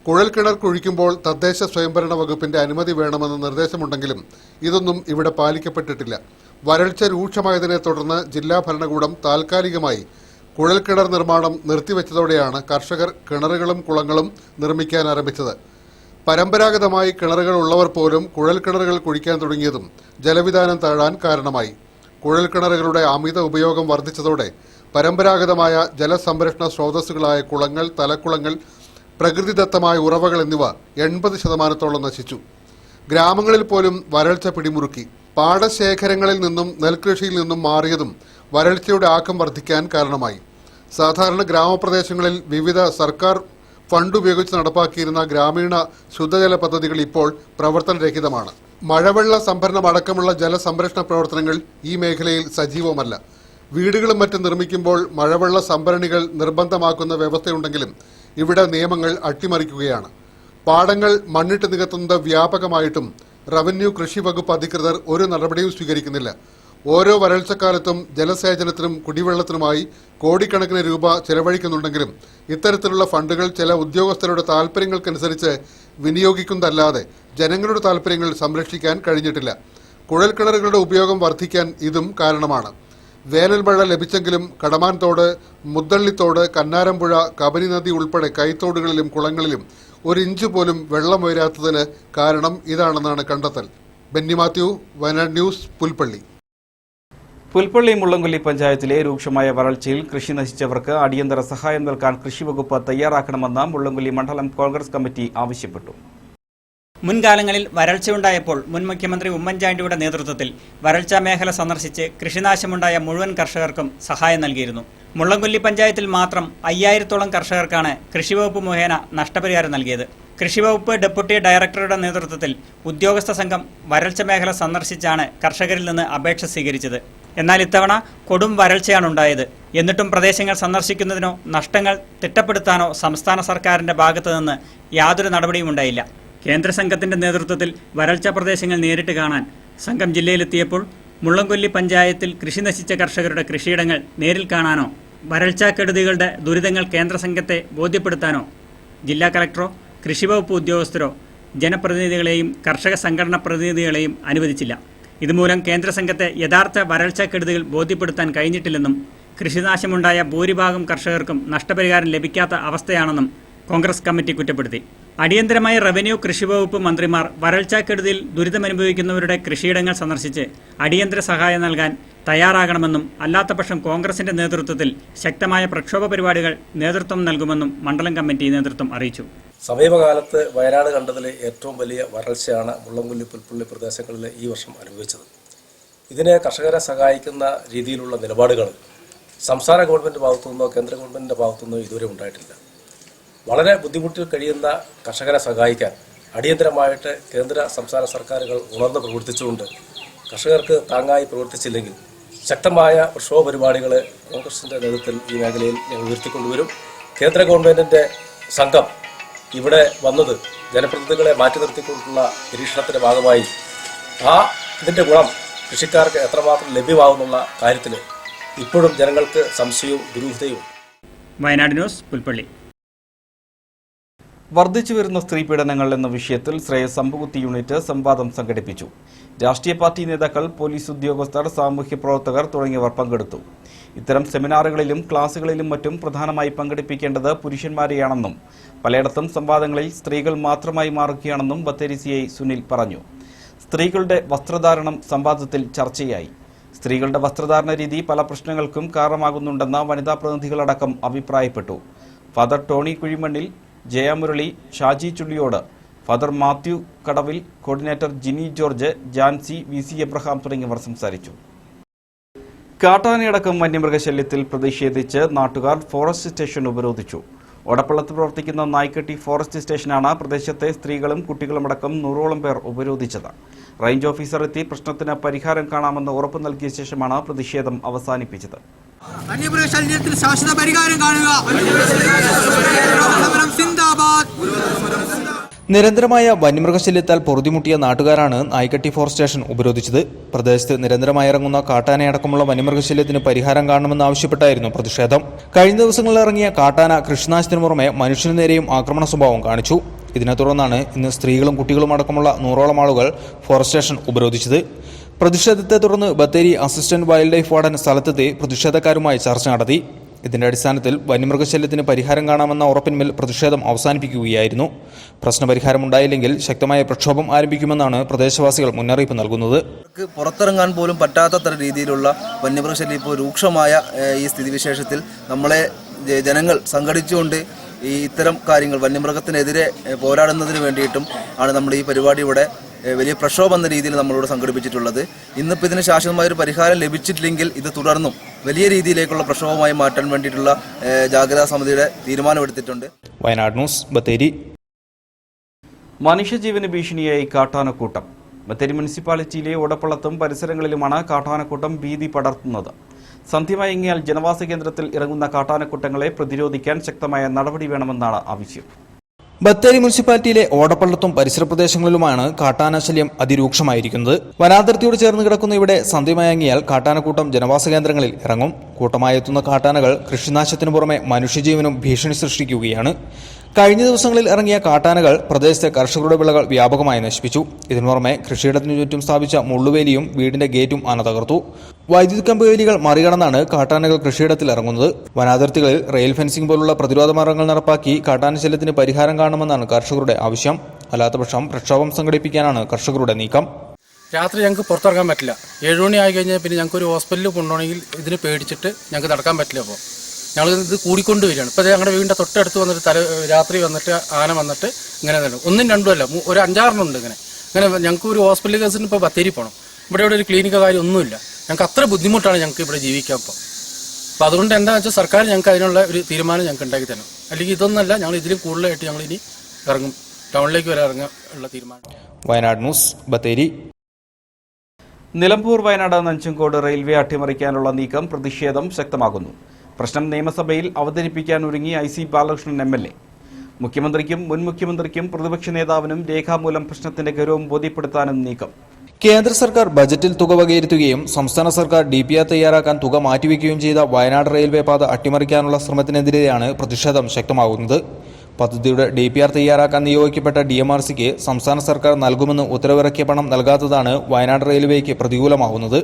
കുഴൽക്കിണർ കുഴിക്കുമ്പോൾ തദ്ദേശ സ്വയംഭരണ വകുപ്പിന്റെ അനുമതി വേണമെന്ന നിർദ്ദേശമുണ്ടെങ്കിലും ഇതൊന്നും ഇവിടെ പാലിക്കപ്പെട്ടിട്ടില്ല. വരൾച്ച രൂക്ഷമായതിനെ തുടർന്ന് ജില്ലാ ഭരണകൂടം താൽക്കാലികമായി കുഴൽക്കിണർ നിർമ്മാണം നിർത്തിവെച്ചതോടെയാണ് കർഷകർ കിണറുകളും കുളങ്ങളും നിർമ്മിക്കാൻ ആരംഭിച്ചത്. പരമ്പരാഗതമായി കിണറുകൾ ഉള്ളവർ പോലും കുഴൽക്കിണറുകൾ കുഴിക്കാൻ തുടങ്ങിയതും ജലവിധാനം താഴാൻ കാരണമായി. കുഴൽക്കിണറുകളുടെ അമിത ഉപയോഗം വർദ്ധിച്ചതോടെ പരമ്പരാഗതമായ ജലസംരക്ഷണ സ്രോതസ്സുകളായ കുളങ്ങൾ, തലക്കുളങ്ങൾ, പ്രകൃതിദത്തമായ ഉറവകൾ എന്നിവ 80% നശിച്ചു. ഗ്രാമങ്ങളിൽ പോലും വരൾച്ച പിടിമുറുക്കി. പാടശേഖരങ്ങളിൽ നിന്നും നെൽകൃഷിയിൽ നിന്നും മാറിയതും വരൾച്ചയുടെ ആക്കം വർദ്ധിക്കാൻ കാരണമായി. സാധാരണ ഗ്രാമപ്രദേശങ്ങളിൽ വിവിധ സർക്കാർ ഫണ്ട് ഉപയോഗിച്ച് നടപ്പാക്കിയിരുന്ന ഗ്രാമീണ ശുദ്ധജല പദ്ധതികൾ ഇപ്പോൾ പ്രവർത്തനരഹിതമാണ്. മഴവെള്ള സംഭരണം അടക്കമുള്ള ജലസംരക്ഷണ പ്രവർത്തനങ്ങൾ ഈ മേഖലയിൽ സജീവമല്ല. വീടുകളും മറ്റും നിർമ്മിക്കുമ്പോൾ മഴവെള്ള സംഭരണികൾ നിർബന്ധമാക്കുന്ന വ്യവസ്ഥയുണ്ടെങ്കിലും ഇവിടെ നിയമങ്ങൾ അട്ടിമറിക്കുകയാണ്. പാടങ്ങൾ മണ്ണിട്ട് നികത്തുന്നത് വ്യാപകമായിട്ടും റവന്യൂ കൃഷി വകുപ്പ് അധികൃതർ ഒരു നടപടിയും സ്വീകരിക്കുന്നില്ല. ഓരോ വരൾച്ചക്കാലത്തും ജലസേചനത്തിനും കുടിവെള്ളത്തിനുമായി കോടിക്കണക്കിന് രൂപ ചെലവഴിക്കുന്നുണ്ടെങ്കിലും ഇത്തരത്തിലുള്ള ഫണ്ടുകൾ ചില ഉദ്യോഗസ്ഥരുടെ താൽപ്പര്യങ്ങൾക്കനുസരിച്ച് വിനിയോഗിക്കുന്നതല്ലാതെ ജനങ്ങളുടെ താൽപ്പര്യങ്ങൾ സംരക്ഷിക്കാൻ കഴിഞ്ഞിട്ടില്ല. കുഴൽക്കിണറുകളുടെ ഉപയോഗം വർദ്ധിക്കാൻ ഇതും കാരണമാണ്. വേനൽ മഴ ലഭിച്ചെങ്കിലും കടമാൻതോട്, മുദ്ദള്ളിത്തോട്, കന്നാരമ്പുഴ, കബനി നദി ഉൾപ്പെടെ കൈത്തോടുകളിലും കുളങ്ങളിലും 1 ഇഞ്ച് പോലും വെള്ളം ഉയരാത്തതിന് കാരണം ഇതാണെന്നാണ് കണ്ടെത്തൽ. ബെന്നി മാത്യു, വയനാട് ന്യൂസ്, പുൽപ്പള്ളി. പുൽപ്പള്ളി, മുള്ളംകൊല്ലി പഞ്ചായത്തിലെ രൂക്ഷമായ വരൾച്ചയിൽ കൃഷി നശിച്ചവർക്ക് അടിയന്തര സഹായം നൽകാൻ കൃഷിവകുപ്പ് തയ്യാറാക്കണമെന്ന് മുള്ളംകൊല്ലി മണ്ഡലം കോൺഗ്രസ് കമ്മിറ്റി ആവശ്യപ്പെട്ടു. മുൻകാലങ്ങളിൽ വരൾച്ചയുണ്ടായപ്പോൾ മുൻ മുഖ്യമന്ത്രി ഉമ്മൻചാണ്ടിയുടെ നേതൃത്വത്തിൽ വരൾച്ചാ മേഖല സന്ദർശിച്ച് കൃഷിനാശമുണ്ടായ മുഴുവൻ കർഷകർക്കും സഹായം നൽകിയിരുന്നു. മുള്ളംകൊല്ലി പഞ്ചായത്തിൽ മാത്രം 5000-ഓളം കർഷകർക്കാണ് കൃഷിവകുപ്പ് മുഖേന നഷ്ടപരിഹാരം നൽകിയത്. കൃഷിവകുപ്പ് ഡെപ്യൂട്ടി ഡയറക്ടറുടെ നേതൃത്വത്തിൽ ഉദ്യോഗസ്ഥ സംഘം വരൾച്ച മേഖല സന്ദർശിച്ചാണ് കർഷകരിൽ നിന്ന് അപേക്ഷ സ്വീകരിച്ചത്. എന്നാൽ ഇത്തവണ കൊടും വരൾച്ചയാണ് ഉണ്ടായത്. എന്നിട്ടും പ്രദേശങ്ങൾ സന്ദർശിക്കുന്നതിനോ നഷ്ടങ്ങൾ തിട്ടപ്പെടുത്താനോ സംസ്ഥാന സർക്കാരിന്റെ ഭാഗത്തു നിന്ന് യാതൊരു നടപടിയും ഉണ്ടായില്ല. കേന്ദ്ര സംഘത്തിന്റെ നേതൃത്വത്തിൽ വരൾച്ച പ്രദേശങ്ങൾ നേരിട്ട് കാണാൻ സംഘം ജില്ലയിലെത്തിയപ്പോൾ മുള്ളംകൊല്ലി പഞ്ചായത്തിൽ കൃഷി നശിച്ച കർഷകരുടെ കൃഷിയിടങ്ങൾ നേരിൽ കാണാനോ വരൾച്ചാക്കെടുതികളുടെ ദുരിതങ്ങൾ കേന്ദ്ര സംഘത്തെ ബോധ്യപ്പെടുത്താനോ ജില്ലാ കളക്ടറോ കൃഷിവകുപ്പ് ഉദ്യോഗസ്ഥരോ ജനപ്രതിനിധികളെയും കർഷക സംഘടനാ പ്രതിനിധികളെയും അനുവദിച്ചില്ല. ഇതുമൂലം കേന്ദ്ര സംഘത്തെ യഥാർത്ഥ വരൾച്ചാക്കെടുതികൾ ബോധ്യപ്പെടുത്താൻ കഴിഞ്ഞിട്ടില്ലെന്നും കൃഷിനാശമുണ്ടായ ഭൂരിഭാഗം കർഷകർക്കും നഷ്ടപരിഹാരം ലഭിക്കാത്ത അവസ്ഥയാണെന്നും കോൺഗ്രസ് കമ്മിറ്റി കുറ്റപ്പെടുത്തി. അടിയന്തരമായി റവന്യൂ കൃഷിവകുപ്പ് മന്ത്രിമാർ വരൾച്ചാക്കെടുതിയിൽ ദുരിതമനുഭവിക്കുന്നവരുടെ കൃഷിയിടങ്ങൾ സന്ദർശിച്ച് അടിയന്തര സഹായം നൽകാൻ തയ്യാറാകണമെന്നും അല്ലാത്തപക്ഷം കോൺഗ്രസിന്റെ നേതൃത്വത്തിൽ ശക്തമായ പ്രക്ഷോഭ പരിപാടികൾ നേതൃത്വം നൽകുമെന്നും മണ്ഡലം കമ്മിറ്റി നേതൃത്വം അറിയിച്ചു. സമീപകാലത്ത് വയനാട് കണ്ടതിലെ ഏറ്റവും വലിയ വരൾച്ചയാണ് മുള്ളംകൊല്ലി പുൽപ്പള്ളി പ്രദേശങ്ങളിൽ ഈ വർഷം അനുഭവിച്ചത്. ഇതിനെ കർഷകരെ സഹായിക്കുന്ന രീതിയിലുള്ള നിലപാടുകൾ സംസ്ഥാന ഗവൺമെൻറ് ഭാഗത്തുനിന്നോ കേന്ദ്ര ഗവൺമെൻറ്റിൻ്റെ ഭാഗത്തുനിന്നോ ഇതുവരെ ഉണ്ടായിട്ടില്ല. വളരെ ബുദ്ധിമുട്ടിൽ കഴിയുന്ന കർഷകരെ സഹായിക്കാൻ അടിയന്തരമായിട്ട് കേന്ദ്ര സംസ്ഥാന സർക്കാരുകൾ ഉണർന്ന് പ്രവർത്തിച്ചുകൊണ്ട് കർഷകർക്ക് താങ്ങായി പ്രവർത്തിച്ചില്ലെങ്കിൽ ശക്തമായ പ്രക്ഷോഭ പരിപാടികൾ കോൺഗ്രസിൻ്റെ നേതൃത്വത്തിൽ ഈ മേഖലയിൽ ഉയർത്തിക്കൊണ്ടുവരും. കേന്ദ്ര ഗവൺമെൻറ്റിൻ്റെ സംഘം ഇവിടെ വന്നത് ജനപ്രതിനിധികളെ മാറ്റി നിർത്തിക്കൊണ്ടുള്ള നിരീക്ഷണത്തിൻ്റെ ഭാഗമായി ഇതിൻ്റെ ഗുണം കൃഷിക്കാർക്ക് എത്രമാത്രം ലഭ്യമാകുന്നുള്ള കാര്യത്തിൽ ഇപ്പോഴും ജനങ്ങൾക്ക് സംശയവും ദുരൂഹതയും. വയനാട് ന്യൂസ്, പുൽപ്പള്ളി. വർദ്ധിച്ചുവരുന്ന സ്ത്രീ പീഡനങ്ങൾ എന്ന വിഷയത്തിൽ ശ്രേയസ് സമ്പകുത്തി യൂണിറ്റ് സംവാദം സംഘടിപ്പിച്ചു. രാഷ്ട്രീയ പാർട്ടി നേതാക്കൾ, പോലീസ് ഉദ്യോഗസ്ഥർ, സാമൂഹ്യ പ്രവർത്തകർ തുടങ്ങിയവർ പങ്കെടുത്തു. ഇത്തരം സെമിനാറുകളിലും ക്ലാസുകളിലും മറ്റും പ്രധാനമായി പങ്കെടുപ്പിക്കേണ്ടത് പുരുഷന്മാരെയാണെന്നും പലയിടത്തും സംവാദങ്ങളിൽ സ്ത്രീകൾ മാത്രമായി മാറുകയാണെന്നും ബത്തേരി CI സുനിൽ പറഞ്ഞു. സ്ത്രീകളുടെ വസ്ത്രധാരണം സംവാദത്തിൽ ചർച്ചയായി. സ്ത്രീകളുടെ വസ്ത്രധാരണ രീതി പല പ്രശ്നങ്ങൾക്കും കാരണമാകുന്നുണ്ടെന്ന് വനിതാ പ്രതിനിധികളടക്കം അഭിപ്രായപ്പെട്ടു. Father Tony Kuzhimannil, Jaya Murali, Shaji Chulliyode, father Mathew Kadavil, coordinator Jini George, Jancy, VC Abraham തുടങ്ങിയവർ സംസാരിച്ചു. കാട്ടാനയടക്കം വന്യമൃഗശല്യത്തിൽ പ്രതിഷേധിച്ച് നാട്ടുകാർ ഫോറസ്റ്റ് സ്റ്റേഷൻ ഉപരോധിച്ചു. ഓടപ്പള്ളത്ത് പ്രവർത്തിക്കുന്ന നായ്ക്കട്ടി ഫോറസ്റ്റ് സ്റ്റേഷനാണ് പ്രദേശത്തെ സ്ത്രീകളും കുട്ടികളുമടക്കം 100ഓളം പേർ ഉപരോധിച്ചത്. റേഞ്ച് ഓഫീസർ എത്തി പ്രശ്നത്തിന് പരിഹാരം കാണാമെന്ന് ഉറപ്പു നൽകിയ ശേഷമാണ് പ്രതിഷേധം അവസാനിപ്പിച്ചത്. വന്യമൃഗശല്യത്തിൽ ശാശ്വത പരിഹാരം കാണുക. നിരന്തരമായ വന്യമൃഗശല്യത്താൽ പൊറുതിമുട്ടിയ നാട്ടുകാരാണ് നായ്ക്കട്ടി ഫോറസ്റ്റ് സ്റ്റേഷൻ ഉപരോധിച്ചത്. പ്രദേശത്ത് നിരന്തരമായി ഇറങ്ങുന്ന കാട്ടാനയടക്കമുള്ള വന്യമൃഗശല്യത്തിന് പരിഹാരം കാണണമെന്നാവശ്യപ്പെട്ടായിരുന്നു പ്രതിഷേധം. കഴിഞ്ഞ ദിവസങ്ങളിൽ ഇറങ്ങിയ കാട്ടാന കൃഷിനാശത്തിനു പുറമെ മനുഷ്യനു നേരെയും ആക്രമണ സ്വഭാവം കാണിച്ചു. ഇതിനെ തുടർന്നാണ് ഇന്ന് സ്ത്രീകളും കുട്ടികളും അടക്കമുള്ള 100ഓളം ആളുകൾ ഫോറസ്റ്റ് സ്റ്റേഷൻ ഉപരോധിച്ചത്. പ്രതിഷേധത്തെ തുടർന്ന് Bathery assistant wild life warden സ്ഥലത്തെത്തി പ്രതിഷേധക്കാരുമായി ചർച്ച നടത്തി. ഇതിന്റെ അടിസ്ഥാനത്തിൽ വന്യമൃഗശല്യത്തിന് പരിഹാരം കാണാമെന്ന ഉറപ്പിന്മേൽ പ്രതിഷേധം അവസാനിപ്പിക്കുകയായിരുന്നു. പ്രശ്നപരിഹാരമുണ്ടായില്ലെങ്കിൽ ശക്തമായ പ്രക്ഷോഭം ആരംഭിക്കുമെന്നാണ് പ്രദേശവാസികൾ മുന്നറിയിപ്പ് നൽകുന്നത്. പുറത്തിറങ്ങാൻ പോലും പറ്റാത്ത രീതിയിലുള്ള വന്യമൃഗശല്യം ഇപ്പോൾ രൂക്ഷമായ ഈ സ്ഥിതിവിശേഷത്തിൽ നമ്മളെ ജനങ്ങൾ സംഘടിച്ചുകൊണ്ട് ഈ ഇത്തരം കാര്യങ്ങൾ വന്യമൃഗത്തിനെതിരെ പോരാടുന്നതിന് വേണ്ടിയിട്ടും ആണ് നമ്മൾ ഈ പരിപാടി ഇവിടെ വലിയ പ്രക്ഷോഭം എന്ന രീതിയിൽ നമ്മളോട് സംഘടിപ്പിച്ചിട്ടുള്ളത്. ഇന്നിപ്പോൾ ഇതിന് ശാശ്വതമായൊരു പരിഹാരം ലഭിച്ചിട്ടില്ലെങ്കിൽ ഇത് തുടർന്നും വലിയ രീതിയിലേക്കുള്ള പ്രക്ഷോഭമായി മാറ്റാൻ വേണ്ടിയിട്ടുള്ള ജാഗ്രതാ സമിതിയുടെ തീരുമാനമെടുത്തിട്ടുണ്ട്. വയനാട് ന്യൂസ്, ബത്തേരി. മനുഷ്യജീവന് ഭീഷണിയായി കാട്ടാനക്കൂട്ടം. ബത്തേരി മുനിസിപ്പാലിറ്റിയിലെ ഓടപ്പള്ളത്തും പരിസരങ്ങളിലുമാണ് കാട്ടാനക്കൂട്ടം ഭീതി പടർത്തുന്നത്. സന്ധ്യ മയങ്ങിയാൽ ജനവാസ കേന്ദ്രത്തിൽ ഇറങ്ങുന്ന കാട്ടാനക്കൂട്ടങ്ങളെ പ്രതിരോധിക്കാൻ ശക്തമായ നടപടി വേണമെന്നാണ് ആവശ്യം. ബത്തേരി മുനിസിപ്പാലിറ്റിയിലെ ഓടപ്പള്ളത്തും പരിസര പ്രദേശങ്ങളിലുമാണ് കാട്ടാനശല്യം അതിരൂക്ഷമായിരിക്കുന്നത്. വനാതിർത്തിയോട് ചേർന്ന് കിടക്കുന്ന ഇവിടെ സന്ധ്യ മയങ്ങിയാൽ കാട്ടാനക്കൂട്ടം ജനവാസ കേന്ദ്രങ്ങളിൽ ഇറങ്ങും. കൂട്ടമായി എത്തുന്ന കാട്ടാനകൾ കൃഷിനാശത്തിനു പുറമെ മനുഷ്യജീവനും ഭീഷണി സൃഷ്ടിക്കുകയാണ്. കഴിഞ്ഞ ദിവസങ്ങളിൽ ഇറങ്ങിയ കാട്ടാനകൾ പ്രദേശത്തെ കർഷകരുടെ വിളകൾ വ്യാപകമായി നശിപ്പിച്ചു. ഇതിനു പുറമെ കൃഷിയിടത്തിനു ചുറ്റും സ്ഥാപിച്ച മുള്ളുവേലിയും വീടിന്റെ ഗേറ്റും ആന തകർത്തു. വൈദ്യുതി കമ്പുവേലികൾ മറികടന്നാണ് കാട്ടാനകൾ കൃഷിയിടത്തിൽ ഇറങ്ങുന്നത്. വനാതിർത്തികളിൽ റെയിൽ ഫെൻസിംഗ് പോലുള്ള പ്രതിരോധ മാർഗങ്ങൾ നടപ്പാക്കി കാട്ടാനശല്യത്തിന് പരിഹാരം കാണുമെന്നാണ് കർഷകരുടെ ആവശ്യം. അല്ലാത്തപക്ഷം പ്രക്ഷോഭം സംഘടിപ്പിക്കാനാണ് കർഷകരുടെ നീക്കം. രാത്രി ഞങ്ങൾക്ക് പുറത്തിറങ്ങാൻ പറ്റില്ല. 7 മണി ആയി കഴിഞ്ഞാൽ പിന്നെ ഞങ്ങൾക്ക് ഒരു ഹോസ്പിറ്റലിൽ കൊണ്ടുപോകണമെങ്കിൽ ഇതിന് പേടിച്ചിട്ട് ഞങ്ങൾക്ക് നടക്കാൻ പറ്റില്ല. അപ്പോൾ ഞങ്ങളിത് കൂടിക്കൊണ്ട് വരികയാണ്. ഇപ്പോൾ ഞങ്ങളുടെ വീടിൻ്റെ തൊട്ടടുത്ത് വന്നിട്ട് രാത്രി വന്നിട്ട് ആന വന്നിട്ട് ഇങ്ങനെ തന്നെ ഒന്നും രണ്ടും അല്ല, ഒരു 5-6 ഉണ്ട് ഇങ്ങനെ. ഞങ്ങൾക്ക് ഒരു ഹോസ്പിറ്റൽ കേസിന് ഇപ്പോൾ ബത്തേരി പോകണം. ഇവിടെ ഒരു ക്ലിനിക്കോ കാര്യം ഒന്നുമില്ല. ഞങ്ങൾക്ക് അത്ര ബുദ്ധിമുട്ടാണ് ഞങ്ങൾക്ക് ഇവിടെ ജീവിക്കാൻ ഇപ്പോൾ. അപ്പോൾ അതുകൊണ്ട് എന്താണെന്ന് വെച്ചാൽ സർക്കാർ ഞങ്ങൾക്ക് അതിനുള്ള ഒരു തീരുമാനം ഞങ്ങൾക്ക് ഉണ്ടാക്കി തരണം. അല്ലെങ്കിൽ ഇതൊന്നല്ല, ഞങ്ങൾ ഇതിലും കൂടുതലായിട്ട് ഞങ്ങൾ ഇനി ഇറങ്ങും, ടൗണിലേക്ക് വരെ ഇറങ്ങാനുള്ള തീരുമാനം. വയനാട് ന്യൂസ്, ബത്തേരി. നിലമ്പൂർ വയനാട് നഞ്ചങ്കോട് റെയിൽവേ അട്ടിമറിക്കാനുള്ള നീക്കം പ്രതിഷേധം ശക്തമാകുന്നു. പ്രശ്നം നിയമസഭയിൽ അവതരിപ്പിക്കാൻ ഒരുങ്ങി IC ബാലകൃഷ്ണൻ MLA. മുഖ്യമന്ത്രിക്കും മുൻ മുഖ്യമന്ത്രിക്കും പ്രതിപക്ഷ നേതാവിനും രേഖാമൂലം പ്രശ്നത്തിന്റെ ഗൗരവം ബോധ്യപ്പെടുത്താനും നീക്കം. കേന്ദ്ര സർക്കാർ ബജറ്റിൽ തുക വകയിരുത്തുകയും സംസ്ഥാന സർക്കാർ DPR തയ്യാറാക്കാൻ തുക മാറ്റിവെക്കുകയും ചെയ്ത വയനാട് റെയിൽവേ പാത അട്ടിമറിക്കാനുള്ള ശ്രമത്തിനെതിരെയാണ് പ്രതിഷേധം ശക്തമാകുന്നത്. പദ്ധതിയുടെ DPR തയ്യാറാക്കാൻ നിയോഗിക്കപ്പെട്ട DMRCക്ക് സംസ്ഥാന സർക്കാർ നൽകുമെന്ന് ഉത്തരവിറക്കിയ പണം നൽകാത്തതാണ് വയനാട് റെയിൽവേക്ക് പ്രതികൂലമാവുന്നത്.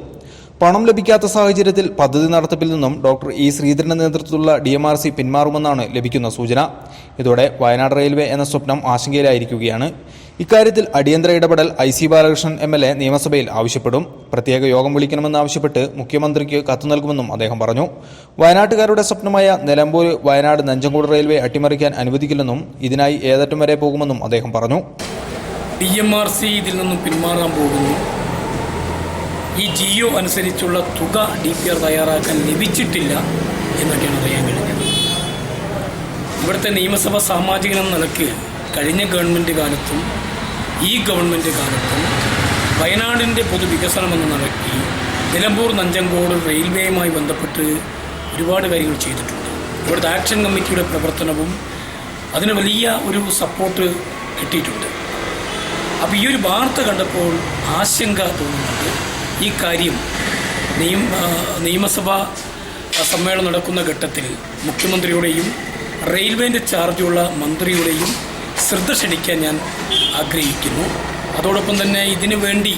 പണം ലഭിക്കാത്ത സാഹചര്യത്തിൽ പദ്ധതി നടത്തിപ്പിൽ നിന്നും ഡോക്ടർ E ശ്രീധരന്റെ നേതൃത്വത്തിലുള്ള DMRC പിന്മാറുമെന്നാണ് ലഭിക്കുന്ന സൂചന. ഇതോടെ വയനാട് റെയിൽവേ എന്ന സ്വപ്നം ആശങ്കയിലായിരിക്കുകയാണ്. ഇക്കാര്യത്തിൽ അടിയന്തര ഇടപെടൽ IC ബാലകൃഷ്ണൻ MLA നിയമസഭയിൽ ആവശ്യപ്പെടും. പ്രത്യേക യോഗം വിളിക്കണമെന്നാവശ്യപ്പെട്ട് മുഖ്യമന്ത്രിക്ക് കത്ത് നൽകുമെന്നും അദ്ദേഹം പറഞ്ഞു. വയനാട്ടുകാരുടെ സ്വപ്നമായ നിലമ്പൂർ വയനാട് നഞ്ചങ്കോട് റെയിൽവേ അട്ടിമറിക്കാൻ അനുവദിക്കില്ലെന്നും ഇതിനായി ഏതറ്റം വരെ പോകുമെന്നും അദ്ദേഹം പറഞ്ഞു. DMRC ഇതിൽ നിന്നും പിന്മാറാൻ പോകുന്നു. ഈ GO അനുസരിച്ചുള്ള തുക DPR തയ്യാറാക്കാൻ ലഭിച്ചിട്ടില്ല എന്നൊക്കെയാണ് അറിയാൻ കഴിഞ്ഞത്. ഇവിടുത്തെ നിയമസഭ സാമാജികനെന്ന നിലയ്ക്ക് കഴിഞ്ഞ ഗവൺമെൻറ് കാലത്തും ഈ ഗവൺമെൻറ് കാലത്തും വയനാടിൻ്റെ പൊതുവികസനമെന്ന നിലയ്ക്ക് നിലമ്പൂർ നഞ്ചങ്കോട് റെയിൽവേയുമായി ബന്ധപ്പെട്ട് ഒരുപാട് കാര്യങ്ങൾ ചെയ്തിട്ടുണ്ട്. ഇവിടുത്തെ ആക്ഷൻ കമ്മിറ്റിയുടെ പ്രവർത്തനവും അതിന് വലിയ ഒരു സപ്പോർട്ട് കിട്ടിയിട്ടുണ്ട്. അപ്പോൾ ഈ ഒരു വാർത്ത കണ്ടപ്പോൾ ആശങ്ക തോന്നുന്നുണ്ട്. ഈ കാര്യം നിയമസഭാ സമ്മേളനം നടക്കുന്ന ഘട്ടത്തിൽ മുഖ്യമന്ത്രിയുടെയും റെയിൽവേൻ്റെ ചാർജുള്ള മന്ത്രിയുടെയും ശ്രദ്ധ ക്ഷണിക്കാൻ ഞാൻ ആഗ്രഹിക്കുന്നു. അതോടൊപ്പം തന്നെ ഇതിനു വേണ്ടി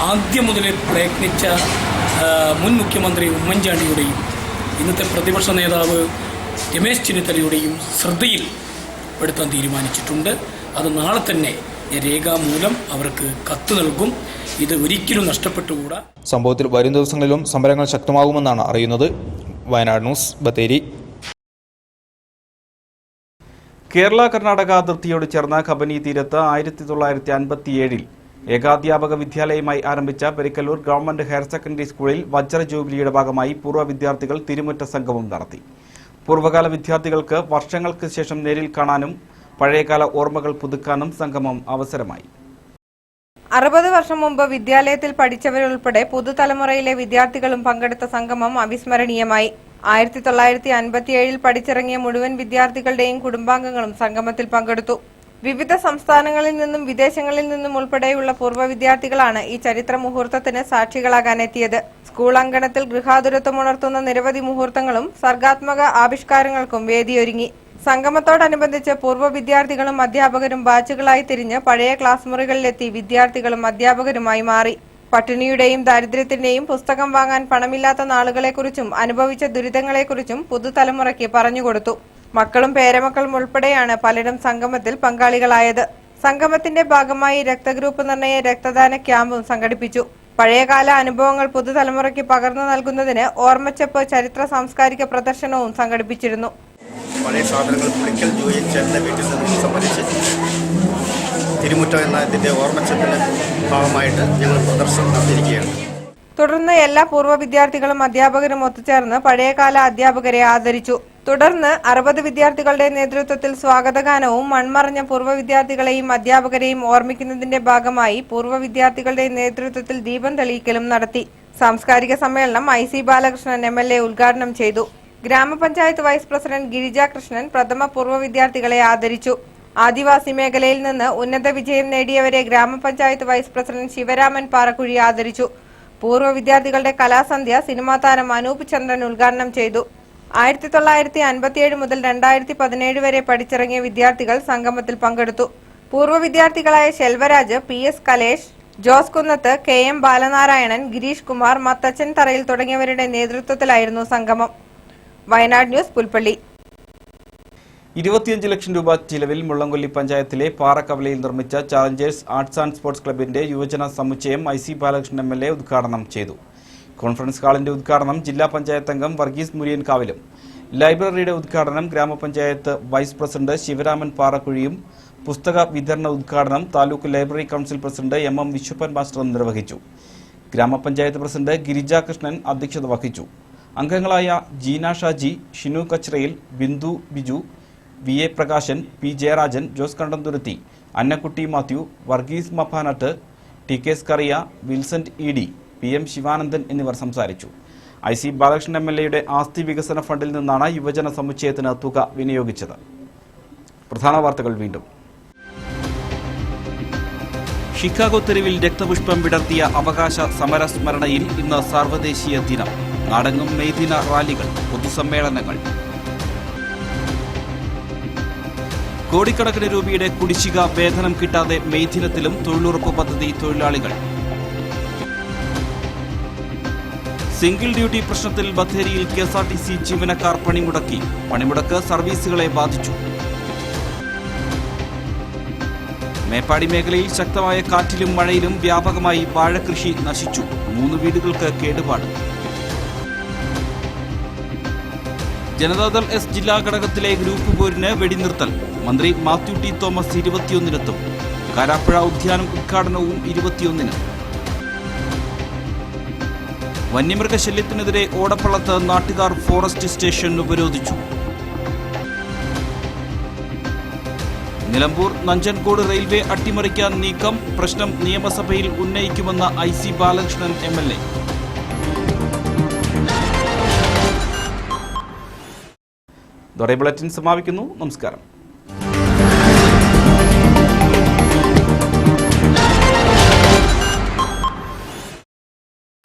ആദ്യം മുതൽ പ്രയത്നിച്ച മുൻ മുഖ്യമന്ത്രി ഉമ്മൻചാണ്ടിയുടെയും ഇന്നത്തെ പ്രതിപക്ഷ നേതാവ് രമേശ് ചെന്നിത്തലയുടെയും ശ്രദ്ധയിൽ പെടുത്താൻ തീരുമാനിച്ചിട്ടുണ്ട്. അത് നാളെ തന്നെ രേഖാമൂലം അവർക്ക് കത്ത് നൽകും. ഇത് ഒരിക്കലും നഷ്ടപ്പെട്ടുകൂടാ. സംഭവത്തിൽ വരും ദിവസങ്ങളിലും സമരങ്ങൾ ശക്തമാകുമെന്നാണ് അറിയുന്നത്. വയനാട് ന്യൂസ്, ബത്തേരി. കേരള കർണാടക അതിർത്തിയോട് ചേർന്ന കബനി തീരത്ത് 1957 ഏകാധ്യാപക വിദ്യാലയമായി ആരംഭിച്ച പെരിക്കല്ലൂർ ഗവൺമെന്റ് ഹയർ സെക്കൻഡറി സ്കൂളിൽ വജ്ര ജൂബിലിയുടെ ഭാഗമായി പൂർവ്വ വിദ്യാർത്ഥികൾ തിരുമുറ്റ സംഗമം നടത്തി. പൂർവ്വകാല വിദ്യാർത്ഥികൾക്ക് വർഷങ്ങൾക്ക് ശേഷം നേരിൽ കാണാനും പഴയകാല ഓർമ്മകൾ പുതുക്കാനും സംഗമം അവസരമായി. 60 വർഷം മുമ്പ് വിദ്യാലയത്തിൽ പഠിച്ചവരുൾപ്പെടെ പുതുതലമുറയിലെ വിദ്യാർത്ഥികളും പങ്കെടുത്ത സംഗമം അവിസ്മരണീയമായി. 1957 പഠിച്ചിറങ്ങിയ മുഴുവൻ വിദ്യാർത്ഥികളുടെയും കുടുംബാംഗങ്ങളും സംഗമത്തിൽ പങ്കെടുത്തു. വിവിധ സംസ്ഥാനങ്ങളിൽ നിന്നും വിദേശങ്ങളിൽ നിന്നും ഉൾപ്പെടെയുള്ള പൂർവ്വ വിദ്യാർത്ഥികളാണ് ഈ ചരിത്ര മുഹൂർത്തത്തിന് സാക്ഷികളാകാനെത്തിയത്. സ്കൂൾ അങ്കണത്തിൽ ഗൃഹാതുരത്വമുണർത്തുന്ന നിരവധി മുഹൂർത്തങ്ങളും സർഗാത്മക ആവിഷ്കാരങ്ങൾക്കും വേദിയൊരുങ്ങി. സംഗമത്തോടനുബന്ധിച്ച് പൂർവ്വ വിദ്യാർത്ഥികളും അധ്യാപകരും ബാച്ചുകളായി തിരിഞ്ഞ് പഴയ ക്ലാസ് മുറികളിലെത്തി വിദ്യാർത്ഥികളും അധ്യാപകരുമായി മാറി. പട്ടിണിയുടെയും ദാരിദ്ര്യത്തിന്റെയും പുസ്തകം വാങ്ങാൻ പണമില്ലാത്ത നാളുകളെക്കുറിച്ചും അനുഭവിച്ച ദുരിതങ്ങളെക്കുറിച്ചും പുതുതലമുറയ്ക്ക് പറഞ്ഞുകൊടുത്തു. മക്കളും പേരമക്കളും ഉൾപ്പെടെയാണ് പലരും സംഗമത്തിൽ പങ്കാളികളായത്. സംഗമത്തിന്റെ ഭാഗമായി രക്തഗ്രൂപ്പ് നിർണയ രക്തദാന ക്യാമ്പും സംഘടിപ്പിച്ചു. പഴയകാല അനുഭവങ്ങൾ പുതുതലമുറയ്ക്ക് പകർന്നു നൽകുന്നതിന് ഓർമ്മച്ചപ്പ് ചരിത്ര സാംസ്കാരിക പ്രദർശനവും സംഘടിപ്പിച്ചിരുന്നു. പഴയ സാധനങ്ങൾ പുളിക്കൽ ജോയിൻ ചേട്ടൻ്റെ വീട്ടിൽ നിന്ന് സംബന്ധിച്ച് തിരുമുറ്റം എന്നതിൻ്റെ ഓർമ്മച്ചപ്പിൻ്റെ ഭാഗമായിട്ട് ഞങ്ങൾ പ്രദർശനം നടത്തിയിരിക്കുകയാണ്. തുടർന്ന് എല്ലാ പൂർവ്വ വിദ്യാർത്ഥികളും അധ്യാപകരും ഒത്തുചേർന്ന് പഴയകാല അധ്യാപകരെ ആദരിച്ചു. തുടർന്ന് 60 വിദ്യാർത്ഥികളുടെ നേതൃത്വത്തിൽ സ്വാഗതഗാനവും മൺമറഞ്ഞ പൂർവ്വ വിദ്യാർത്ഥികളെയും അധ്യാപകരെയും ഓർമ്മിക്കുന്നതിന്റെ ഭാഗമായി പൂർവ്വ വിദ്യാർത്ഥികളുടെ നേതൃത്വത്തിൽ ദീപം തെളിയിക്കലും നടത്തി. സാംസ്കാരിക സമ്മേളനം IC ബാലകൃഷ്ണൻ MLA ഉദ്ഘാടനം ചെയ്തു. ഗ്രാമപഞ്ചായത്ത് വൈസ് പ്രസിഡന്റ് ഗിരിജ കൃഷ്ണൻ പ്രഥമ പൂർവ്വ വിദ്യാർത്ഥികളെ ആദരിച്ചു. ആദിവാസി മേഖലയിൽ നിന്ന് ഉന്നത വിജയം നേടിയവരെ ഗ്രാമപഞ്ചായത്ത് വൈസ് പ്രസിഡന്റ് ശിവരാമൻ പാറക്കുഴി ആദരിച്ചു. പൂർവ്വ വിദ്യാർത്ഥികളുടെ കലാസന്ധ്യ സിനിമാ താരം അനൂപ് ചന്ദ്രൻ ഉദ്ഘാടനം ചെയ്തു. 1957 മുതൽ 2017 വരെ പഠിച്ചിറങ്ങിയ വിദ്യാർത്ഥികൾ സംഗമത്തിൽ പങ്കെടുത്തു. പൂർവ്വ വിദ്യാർത്ഥികളായ ശെൽവരാജ്, PS കലേഷ്, ജോസ് കുന്നത്ത്, KM ബാലനാരായണൻ, ഗിരീഷ് കുമാർ, മത്തച്ചൻ തറയിൽ തുടങ്ങിയവരുടെ നേതൃത്വത്തിലായിരുന്നു സംഗമം. വയനാട് ന്യൂസ്, പുൽപ്പള്ളി. 25 ലക്ഷം രൂപ ചിലവിൽ മുള്ളംകൊല്ലി പഞ്ചായത്തിലെ പാറക്കവലയിൽ നിർമ്മിച്ച ചാലഞ്ചേഴ്സ് ആർട്സ് ആൻഡ് സ്പോർട്സ് ക്ലബിന്റെ യുവജന സമുച്ചയം IC ബാലകൃഷ്ണൻ MLA ഉദ്ഘാടനം ചെയ്തു. കോൺഫറൻസ് ഹാളിന്റെ ഉദ്ഘാടനം ജില്ലാ പഞ്ചായത്ത് അംഗം വർഗീസ് മുരിയൻകാവിലും ലൈബ്രറിയുടെ ഉദ്ഘാടനം ഗ്രാമപഞ്ചായത്ത് വൈസ് പ്രസിഡന്റ് ശിവരാമൻ പാറക്കുഴിയും പുസ്തക വിതരണ ഉദ്ഘാടനം taluk library council president M Viswappan master നിർവഹിച്ചു. ഗ്രാമപഞ്ചായത്ത് പ്രസിഡന്റ് ഗിരിജാകൃഷ്ണൻ അധ്യക്ഷത വഹിച്ചു. അംഗങ്ങളായ Jeena Shaji, Shinu Kachirayil, Bindu Biju, V A Prakashan, P Jayarajan, Jose Kandanthuruthi, Annakutty Mathew, Varghese Mappanattu, T K Scaria, വിൽസന്റ് E D, P M Sivanandan എന്നിവർ സംസാരിച്ചു. IC ബാലകൃഷ്ണൻ MLA ആസ്തി വികസന ഫണ്ടിൽ നിന്നാണ് യുവജന സമുച്ചയത്തിന് തുക വിനിയോഗിച്ചത്. പ്രധാന വാർത്തകൾ വീണ്ടും. ഷിക്കാഗോ തെരുവിൽ രക്തപുഷ്പം വിടർത്തിയ അവകാശ സമരസ്മരണയിൽ ഇന്ന് സാർവദേശീയ ദിനം. നാടെങ്ങും മെയ് ദിന റാലികൾ, പൊതുസമ്മേളനങ്ങൾ. കോടിക്കണക്കിന് രൂപയുടെ കുടിശ്ശിക വേതനം കിട്ടാതെ മെയ് ദിനത്തിലും തൊഴിലുറപ്പ് പദ്ധതി തൊഴിലാളികൾ. സിംഗിൾ ഡ്യൂട്ടി പ്രശ്നത്തിൽ ബത്തേരിയിൽ KSRTC ജീവനക്കാർ പണിമുടക്കി. പണിമുടക്ക് സർവീസുകളെ ബാധിച്ചു. മേപ്പാടി മേഖലയിൽ ശക്തമായ കാറ്റിലും മഴയിലും വ്യാപകമായി വാഴകൃഷി നശിച്ചു. 3 വീടുകൾക്ക് കേടുപാട്. ജനതാദൾ S ജില്ലാ ഘടകത്തിലെ ഗ്രൂപ്പ് പോരിന് വെടിനിർത്തൽ. മന്ത്രി മാത്യു ടി തോമസ് 21-നെത്തും. കാരാപ്പുഴ ഉദ്യാനം ഉദ്ഘാടനവും 21-ന്. വന്യമൃഗശല്യത്തിനെതിരെ ഓടപ്പള്ളത്ത് നാട്ടുകാർ ഫോറസ്റ്റ് സ്റ്റേഷൻ ഉപരോധിച്ചു. നിലമ്പൂർ നഞ്ചൻകോട് റെയിൽവേ അട്ടിമറിക്കാൻ നീക്കം. പ്രശ്നം നിയമസഭയിൽ ഉന്നയിക്കുമെന്ന IC ബാലകൃഷ്ണൻ MLA. ബുള്ളറ്റിൻ സമാപിക്കുന്നു. നമസ്കാരം.